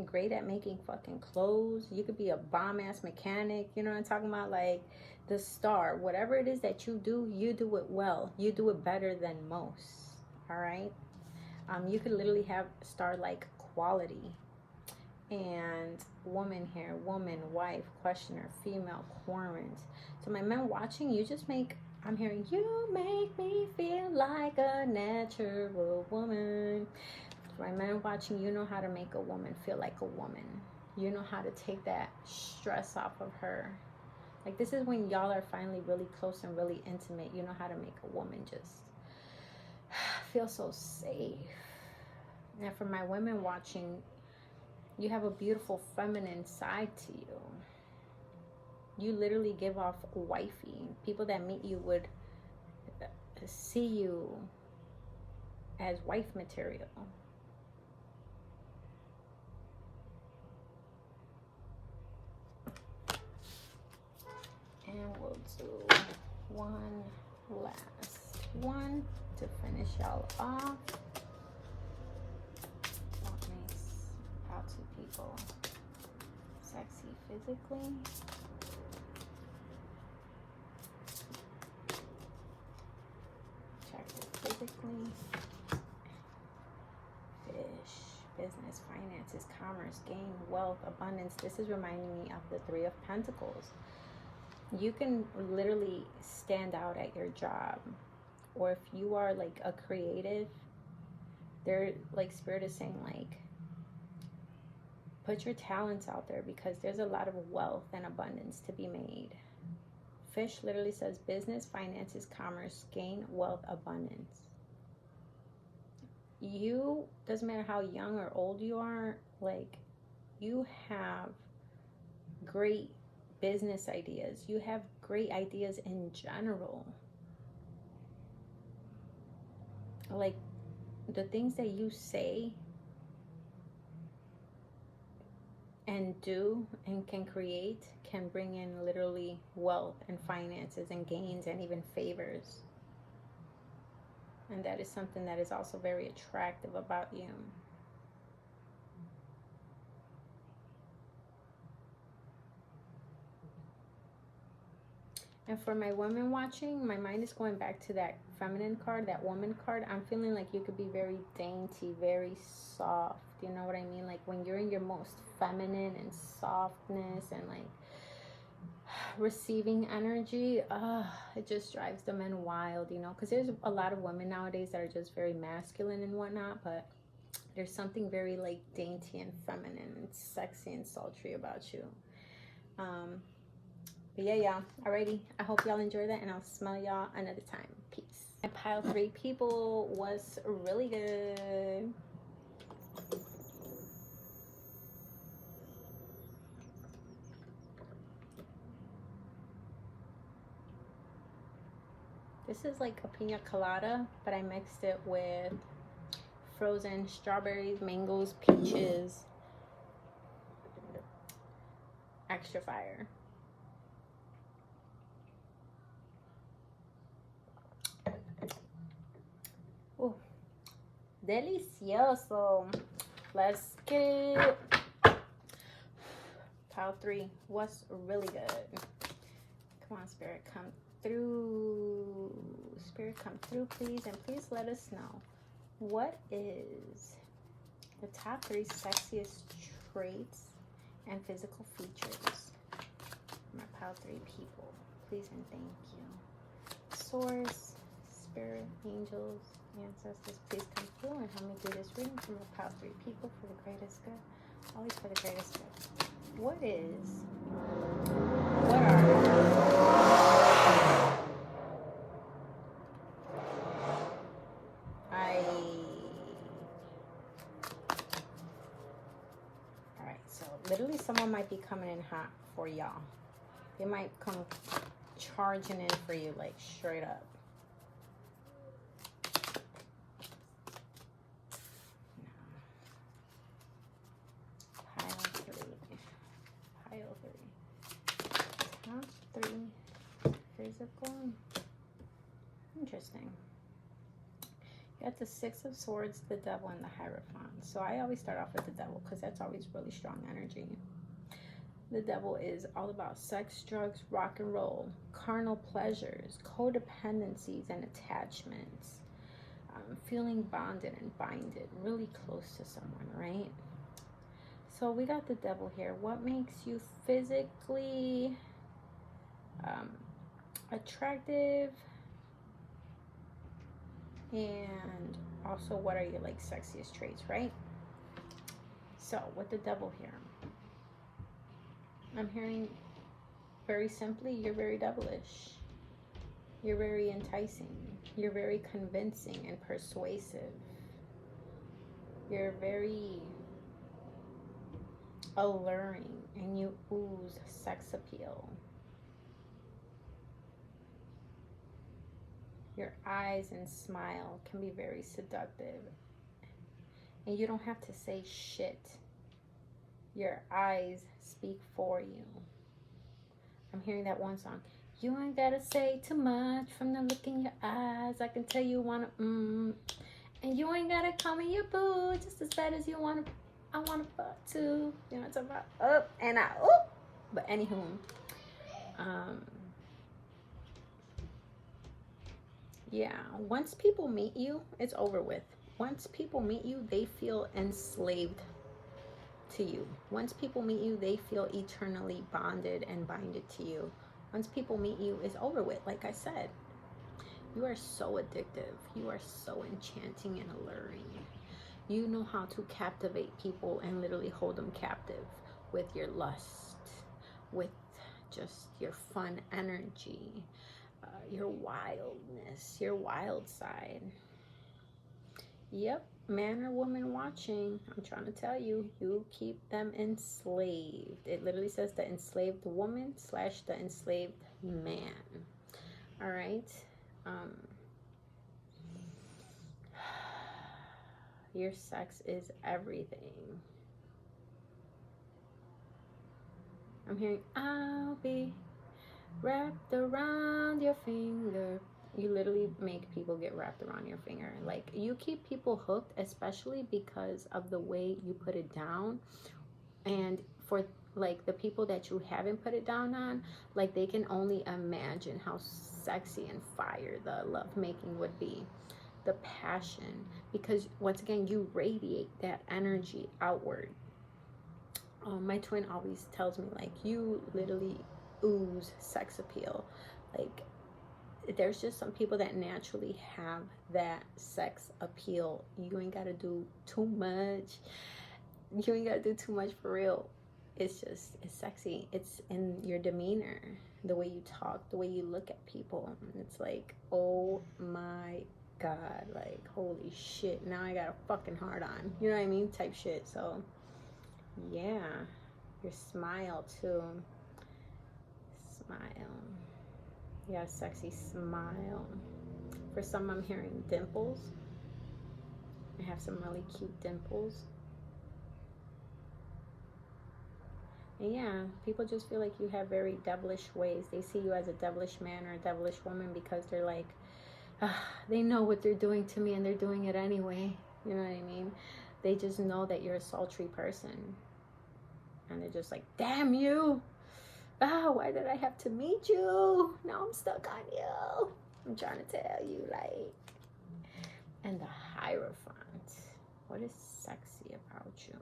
great at making fucking clothes. You could be a bomb-ass mechanic, you know what I'm talking about? Like, the star, whatever it is that you do it well. You do it better than most, all right? You could literally have star-like quality. And woman here, woman, wife, questioner, female, querent. So my men watching, you just make, I'm hearing, you make me feel like a natural woman. My men watching, you know how to make a woman feel like a woman. You know how to take that stress off of her. Like, this is when y'all are finally really close and really intimate. You know how to make a woman just feel so safe. Now for my women watching, you have a beautiful feminine side to you. You literally give off wifey. People that meet you would see you as wife material. And we'll do one last one to finish y'all off. What makes out to people sexy physically? Attractive physically. Fish, business, finances, commerce, gain, wealth, abundance. This is reminding me of the Three of Pentacles. You can literally stand out at your job, or if you are like a creative, they're like, Spirit is saying, like, put your talents out there because there's a lot of wealth and abundance to be made. Fish literally says business, finances, commerce, gain, wealth, abundance. You, doesn't matter how young or old you are, like, you have great business ideas. You have great ideas in general. Like, the things that you say and do and can create can bring in literally wealth and finances and gains and even favors. And that is something that is also very attractive about you. And for my women watching, my mind is going back to that feminine card, that woman card. I'm feeling like you could be very dainty, very soft. You know what I mean? Like, when you're in your most feminine and softness and like receiving energy, it just drives the men wild, you know? Because there's a lot of women nowadays that are just very masculine and whatnot, but there's something very like dainty and feminine and sexy and sultry about you. But yeah, y'all. Alrighty. I hope y'all enjoy that, and I'll smell y'all another time. Peace. And pile 3 people was really good. This is like a pina colada, but I mixed it with frozen strawberries, mangoes, peaches. Extra fire. Ooh, delicioso. Let's get it. Pile 3 was really good. Come on, Spirit, come through. Spirit, come through, please. And please let us know, what is the top 3 sexiest traits and physical features for my pile 3 people? Please and thank you. Source, Spirit, angels, Ancestors, please come through and help me do this reading from the top 3 people for the greatest good. Always for the greatest good. What are Alright, so literally someone might be coming in hot for y'all. They might come charging in for you, like straight up. Pile 3. Top 3 physical. Interesting. You got the 6 of Swords, the Devil, and the Hierophant. So I always start off with the Devil because that's always really strong energy. The Devil is all about sex, drugs, rock and roll, carnal pleasures, codependencies, and attachments. Feeling bonded and binded, really close to someone, right? So we got the Devil here. What makes you physically attractive? And also, what are your like sexiest traits, right? So with the Devil here, I'm hearing very simply, you're very devilish. You're very enticing. You're very convincing and persuasive. You're very alluring and you ooze sex appeal. Your eyes and smile can be very seductive. And you don't have to say shit. Your eyes speak for you. I'm hearing that one song. You ain't gotta say too much from the look in your eyes. I can tell you wanna and you ain't gotta call me your boo just as bad as you wanna. I wanna fuck too. You know what I'm talking about? Up and out. Oop. But anywho, yeah. Once people meet you, it's over with. Once people meet you, they feel enslaved to you. Once people meet you, they feel eternally bonded and binded to you. Once people meet you, it's over with. Like I said, you are so addictive. You are so enchanting and alluring. You know how to captivate people and literally hold them captive with your lust, with just your fun energy, your wildness, your wild side. Yep, man or woman watching, I'm trying to tell you, you keep them enslaved. It literally says the enslaved woman / the enslaved man. All right. Your sex is everything. I'm hearing, I'll be wrapped around your finger. You literally make people get wrapped around your finger. Like, you keep people hooked, especially because of the way you put it down. And for like the people that you haven't put it down on, like they can only imagine how sexy and fire the lovemaking would be, the passion, because once again you radiate that energy outward. My twin always tells me, like, you literally ooze sex appeal. Like, there's just some people that naturally have that sex appeal. You ain't gotta do too much. You ain't gotta do too much for real. It's just, it's sexy. It's in your demeanor, the way you talk, the way you look at people. It's like, oh my God, like, holy shit, now I got a fucking heart on. You know what I mean? Type shit. So, yeah. Your smile, too. Smile. You got a sexy smile. For some, I'm hearing dimples. I have some really cute dimples. And yeah, people just feel like you have very devilish ways. They see you as a devilish man or a devilish woman because they're like, they know what they're doing to me and they're doing it anyway. You know what I mean? They just know that you're a sultry person. And they're just like, damn you. Why did I have to meet you? Now I'm stuck on you. I'm trying to tell you, like. And the Hierophant. What is sexy about you?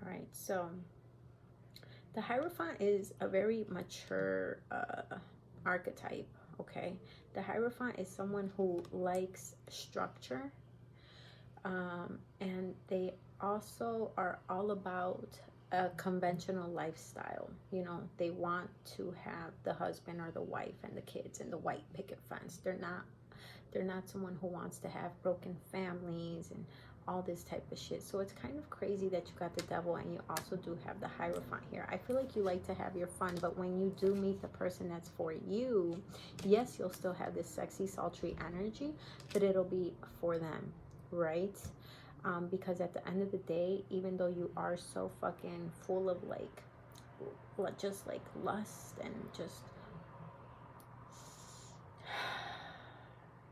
All right, so the Hierophant is a very mature archetype, okay? The Hierophant is someone who likes structure, and they also are all about a conventional lifestyle. You know, they want to have the husband or the wife and the kids and the white picket fence. They're not someone who wants to have broken families and all this type of shit. So it's kind of crazy that you got the Devil and you also do have the Hierophant here. I feel like you like to have your fun, but when you do meet the person that's for you, yes, you'll still have this sexy, sultry energy, but it'll be for them, right? Because at the end of the day, even though you are so fucking full of like just like lust and just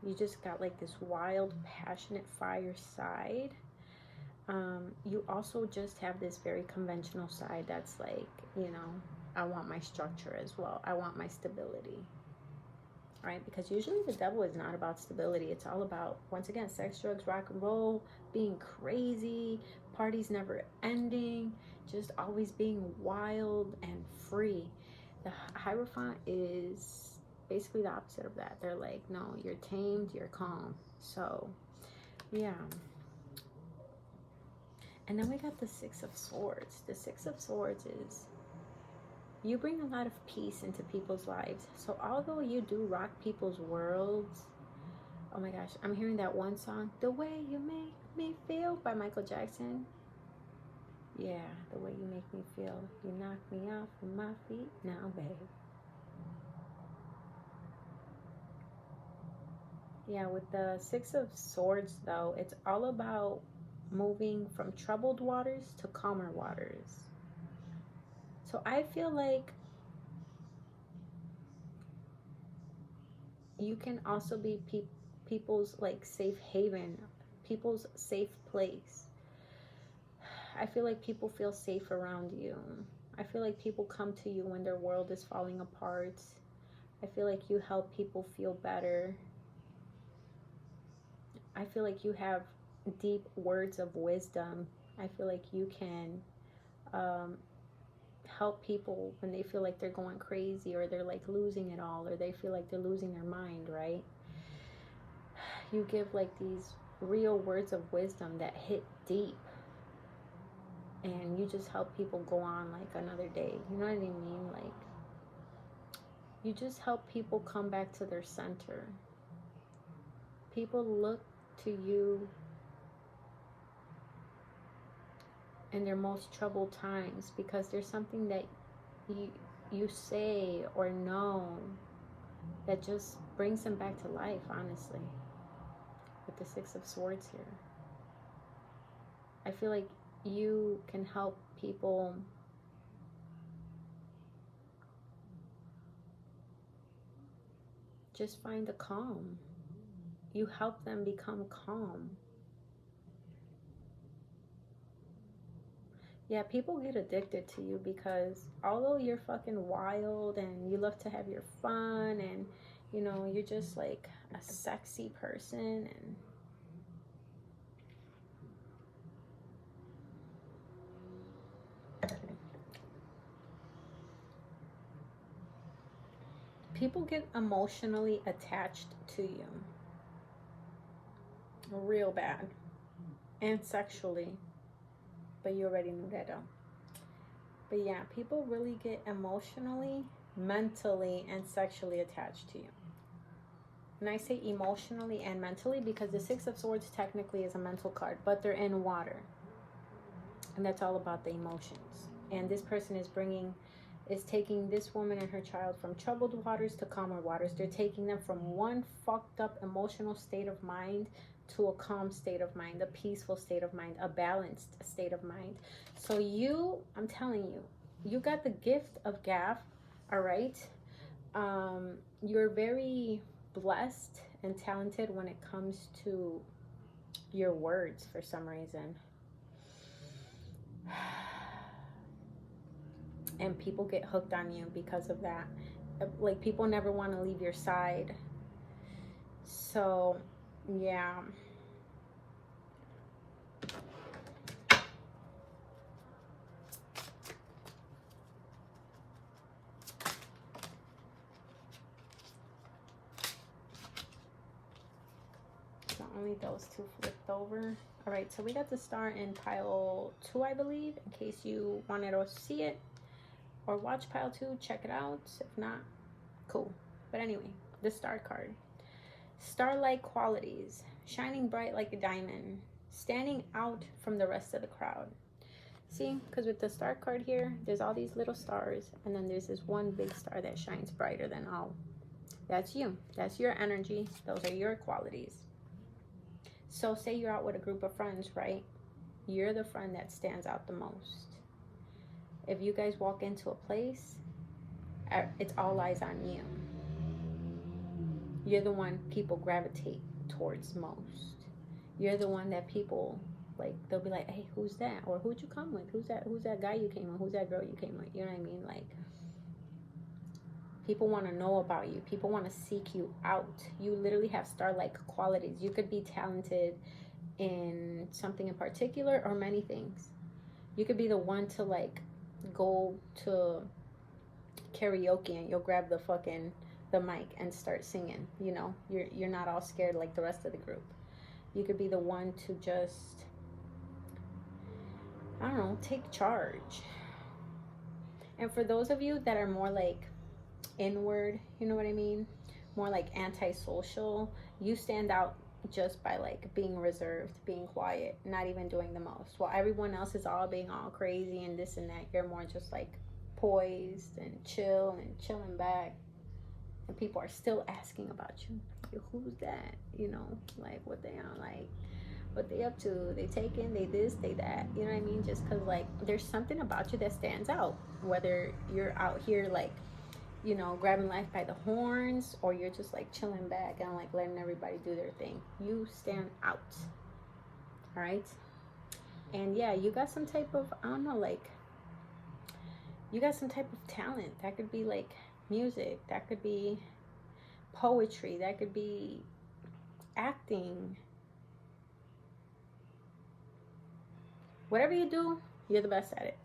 you just got like this wild, passionate fire side, you also just have this very conventional side that's like, you know, I want my structure as well. I want my stability, right? Because usually the Devil is not about stability. It's all about, once again, sex, drugs, rock and roll, being crazy, parties never ending, just always being wild and free. The Hierophant is basically the opposite of that. They're like, no, you're tamed, you're calm. So, yeah. And then we got the Six of Swords. The Six of Swords is, you bring a lot of peace into people's lives. So although you do rock people's worlds, oh my gosh, I'm hearing that one song, The Way You Make Me Feel by Michael Jackson. Yeah, the way you make me feel. You knock me off of my feet now, babe. Yeah, with the Six of Swords, though, it's all about moving from troubled waters to calmer waters. So I feel like you can also be people's like safe haven, people's safe place. I feel like people feel safe around you. I feel like people come to you when their world is falling apart. I feel like you help people feel better. I feel like you have deep words of wisdom. I feel like you can help people when they feel like they're going crazy or they're like losing it all or they feel like they're losing their mind, right? You give like these real words of wisdom that hit deep, and you just help people go on like another day. You know what I mean? Like, you just help people come back to their center. People look to you in their most troubled times because there's something that you say or know that just brings them back to life, honestly. With the Six of Swords here, I feel like you can help people just find the calm. You help them become calm. Yeah, people get addicted to you because although you're fucking wild and you love to have your fun and, you know, you're just like a sexy person and people get emotionally attached to you real bad and sexually, but you already knew that though. But yeah, people really get emotionally, mentally, and sexually attached to you. And I say emotionally and mentally because the Six of Swords technically is a mental card, but they're in water. And that's all about the emotions. And this person is taking this woman and her child from troubled waters to calmer waters. They're taking them from one fucked up emotional state of mind to a calm state of mind, a peaceful state of mind, a balanced state of mind. So you, I'm telling you, you got the gift of gab, all right? You're very blessed and talented when it comes to your words for some reason. And people get hooked on you because of that. Like, people never want to leave your side. So, yeah. need those two flipped over. All right, so we got the star in pile 2, I believe, in case you wanted to see it or watch pile 2, check it out. If not, cool. But anyway, the star card. Star-like qualities, shining bright like a diamond, standing out from the rest of the crowd. See, because with the star card here, there's all these little stars, and then there's this one big star that shines brighter than all. That's you. That's your energy. Those are your qualities. So say you're out with a group of friends, right? You're the friend that stands out the most. If you guys walk into a place, it's all eyes on you. You're the one people gravitate towards most. You're the one that people, like, they'll be like, hey, who's that? Or who'd you come with? Who's that guy you came with? Who's that girl you came with? You know what I mean? Like, people want to know about you. People want to seek you out. You literally have star-like qualities. You could be talented in something in particular or many things. You could be the one to, like, go to karaoke and you'll grab the mic and start singing. You know, you're not all scared like the rest of the group. You could be the one to just, I don't know, take charge. And for those of you that are more like inward, you know what I mean, more like antisocial, you stand out just by like being reserved, being quiet, not even doing the most, while everyone else is all being all crazy and this and that. You're more just like poised and chill and chilling back, and people are still asking about you. Who's that? You know, like what they on, like what they up to, they taking, they this, they that, you know what I mean? Just because like there's something about you that stands out, whether you're out here like, you know, grabbing life by the horns, or you're just like chilling back and like letting everybody do their thing. You stand out. All right. And yeah, you got some type of, I don't know, like you got some type of talent. That could be like music, that could be poetry, that could be acting. Whatever you do, you're the best at it.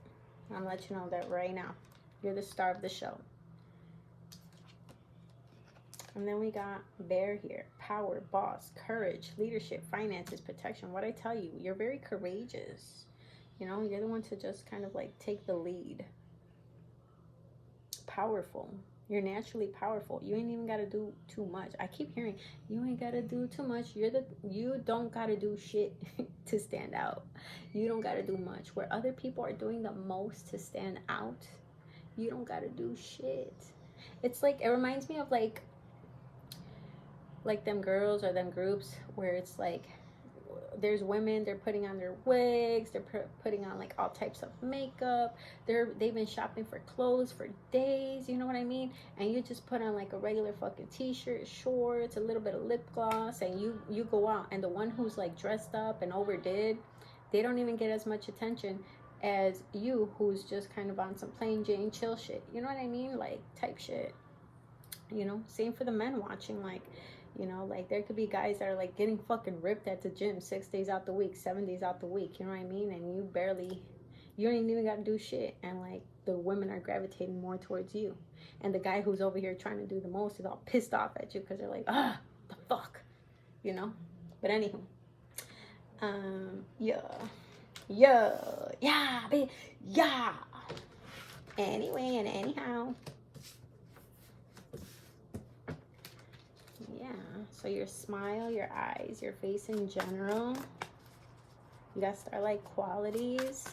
I'm gonna let you know that right now. You're the star of the show. And then we got Bear here. Power, boss, courage, leadership, finances, protection. What I tell you, you're very courageous. You know, you're the one to just kind of like take the lead. Powerful. You're naturally powerful. You ain't even got to do too much. I keep hearing, you ain't got to do too much. You don't got to do shit to stand out. You don't got to do much. Where other people are doing the most to stand out, you don't got to do shit. It's like, it reminds me of like them girls or them groups where it's like there's women, they're putting on their wigs, they're putting on like all types of makeup, they've been shopping for clothes for days, you know what I mean? And you just put on like a regular fucking t-shirt, shorts, a little bit of lip gloss, and you go out, and the one who's like dressed up and overdid, they don't even get as much attention as you, who's just kind of on some plain Jane chill shit, you know what I mean? Like type shit, you know? Same for the men watching, like, you know, like there could be guys that are like getting fucking ripped at the gym 6 days out the week, 7 days out the week, you know what I mean? And you don't even got to do shit. And like the women are gravitating more towards you. And the guy who's over here trying to do the most is all pissed off at you because they're like, the fuck, you know? But anywho, yeah. Anyway and anyhow. So your smile, your eyes, your face in general, you got star-like qualities.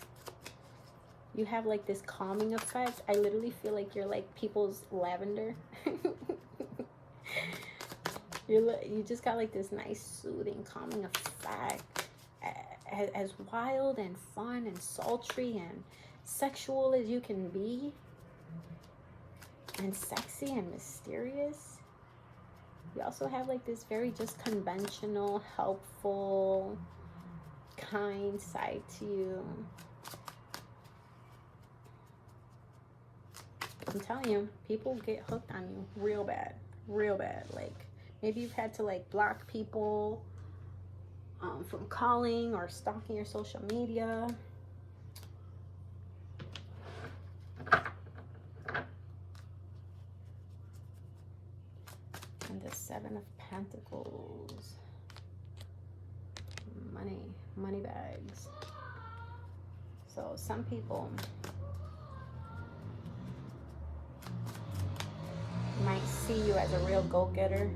You have like this calming effect. I literally feel like you're like people's lavender. You just got like this nice soothing, calming effect. As wild and fun and sultry and sexual as you can be, and sexy and mysterious, you also have like this very just conventional, helpful, kind side to you. I'm telling you, people get hooked on you real bad. Like maybe you've had to like block people from calling or stalking your social media. And the 7 of Pentacles. Money bags. So some people might see you as a real go-getter,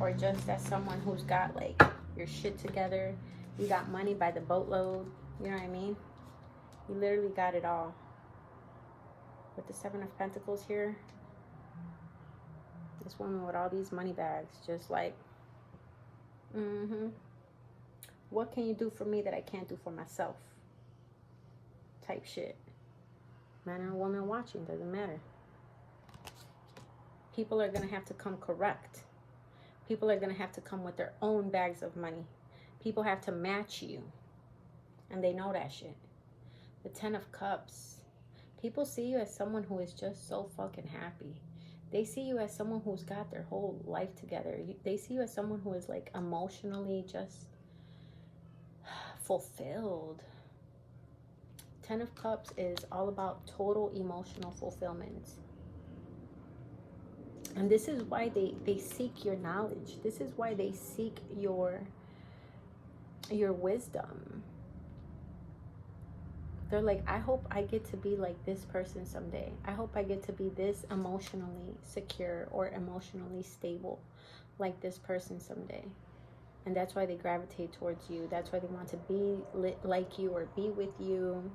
or just as someone who's got like your shit together. You got money by the boatload. You know what I mean? You literally got it all. With the Seven of Pentacles here, this woman with all these money bags, just like, what can you do for me that I can't do for myself? Type shit. Man or woman watching, doesn't matter. People are going to have to come correct. People are going to have to come with their own bags of money. People have to match you. And they know that shit. The Ten of Cups. People see you as someone who is just so fucking happy. They see you as someone who's got their whole life together. They see you as someone who is like emotionally just fulfilled. Ten of Cups is all about total emotional fulfillment. And this is why they seek your knowledge. This is why they seek your wisdom. They're like, I hope I get to be like this person someday. I hope I get to be this emotionally secure or emotionally stable like this person someday. And that's why they gravitate towards you. That's why they want to be like you or be with you.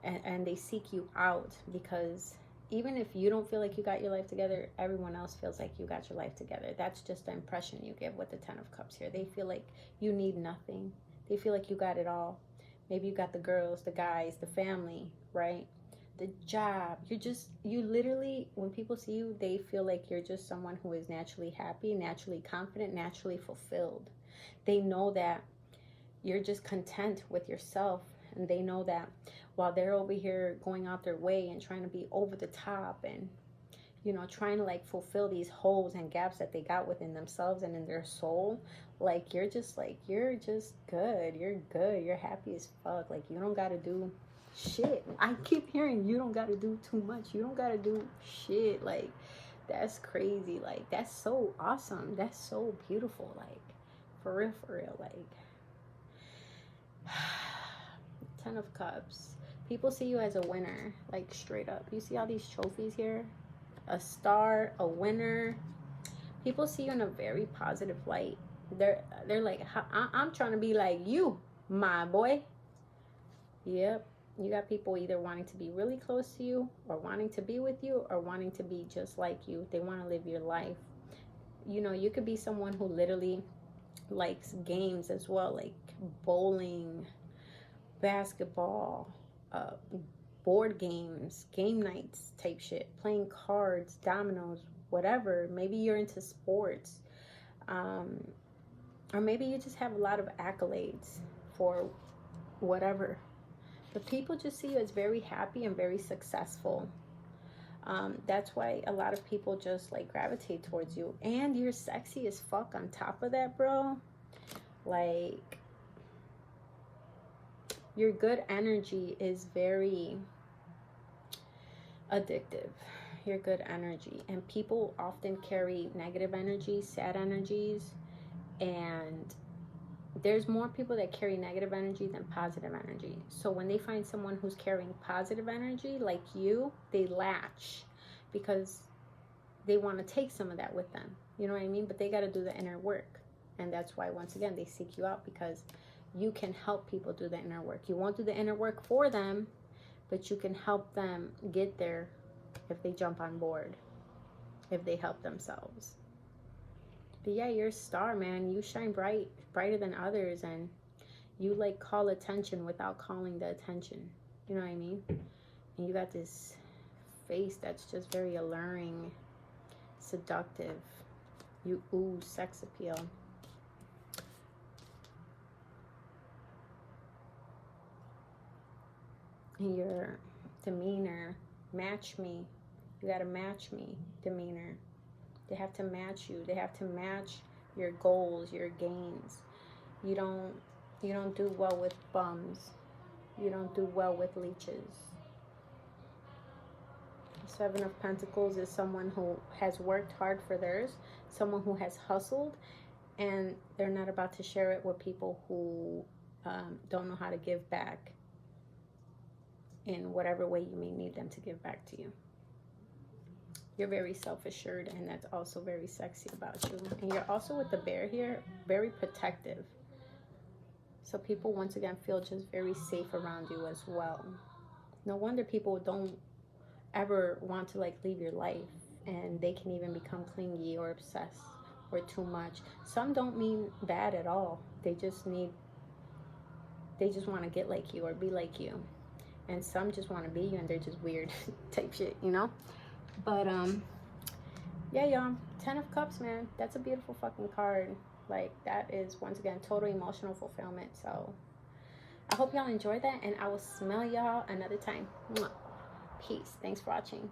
And they seek you out, because even if you don't feel like you got your life together, everyone else feels like you got your life together. That's just the impression you give with the Ten of Cups here. They feel like you need nothing. They feel like you got it all. Maybe you got the girls, the guys, the family, right? The job. You literally, when people see you, they feel like you're just someone who is naturally happy, naturally confident, naturally fulfilled. They know that you're just content with yourself. And they know that while they're over here going out their way and trying to be over the top and, you know, trying to like fulfill these holes and gaps that they got within themselves and in their soul, like you're just good. You're happy as fuck. Like you don't got to do shit. I keep hearing you don't got to do too much. You don't got to do shit. Like that's crazy. Like that's so awesome. That's so beautiful. Like for real. Like Ten of Cups. People see you as a winner, like straight up. You see all these trophies here? A star, a winner. People see you in a very positive light. They're like, I'm trying to be like you, my boy. Yep. You got people either wanting to be really close to you or wanting to be with you or wanting to be just like you. They want to live your life. You know, you could be someone who literally likes games as well, like bowling, basketball, board games, game nights type shit, playing cards, dominoes, whatever. Maybe you're into sports, or maybe you just have a lot of accolades for whatever. But people just see you as very happy and very successful. That's why a lot of people just like gravitate towards you. And you're sexy as fuck on top of that, bro. Like your good energy is very addictive. Your good energy. And people often carry negative energies, sad energies. And there's more people that carry negative energy than positive energy. So when they find someone who's carrying positive energy like you, they latch because they want to take some of that with them. You know what I mean? But they got to do the inner work. And that's why, once again, they seek you out, because you can help people do the inner work. You won't do the inner work for them, but you can help them get there if they jump on board, if they help themselves. But yeah, you're a star, man. You shine brighter than others, and you like call attention without calling the attention. You know what I mean? And you got this face that's just very alluring, seductive. You ooze sex appeal. And your demeanor, match me. You gotta match me, demeanor. They have to match you. They have to match your goals, your gains. You don't do well with bums. You don't do well with leeches. The Seven of Pentacles is someone who has worked hard for theirs, someone who has hustled, and they're not about to share it with people who don't know how to give back in whatever way you may need them to give back to you. You're very self-assured, and that's also very sexy about you. And you're also, with the bear here, very protective. So people, once again, feel just very safe around you as well. No wonder people don't ever want to like leave your life, and they can even become clingy or obsessed or too much. Some don't mean bad at all. They just want to get like you or be like you. And some just want to be you, and they're just weird type shit, you know? But yeah, y'all, 10 of Cups, man, that's a beautiful fucking card. Like, that is, once again, total emotional fulfillment. So I hope y'all enjoyed that, and I will smell y'all another time. Peace. Thanks for watching.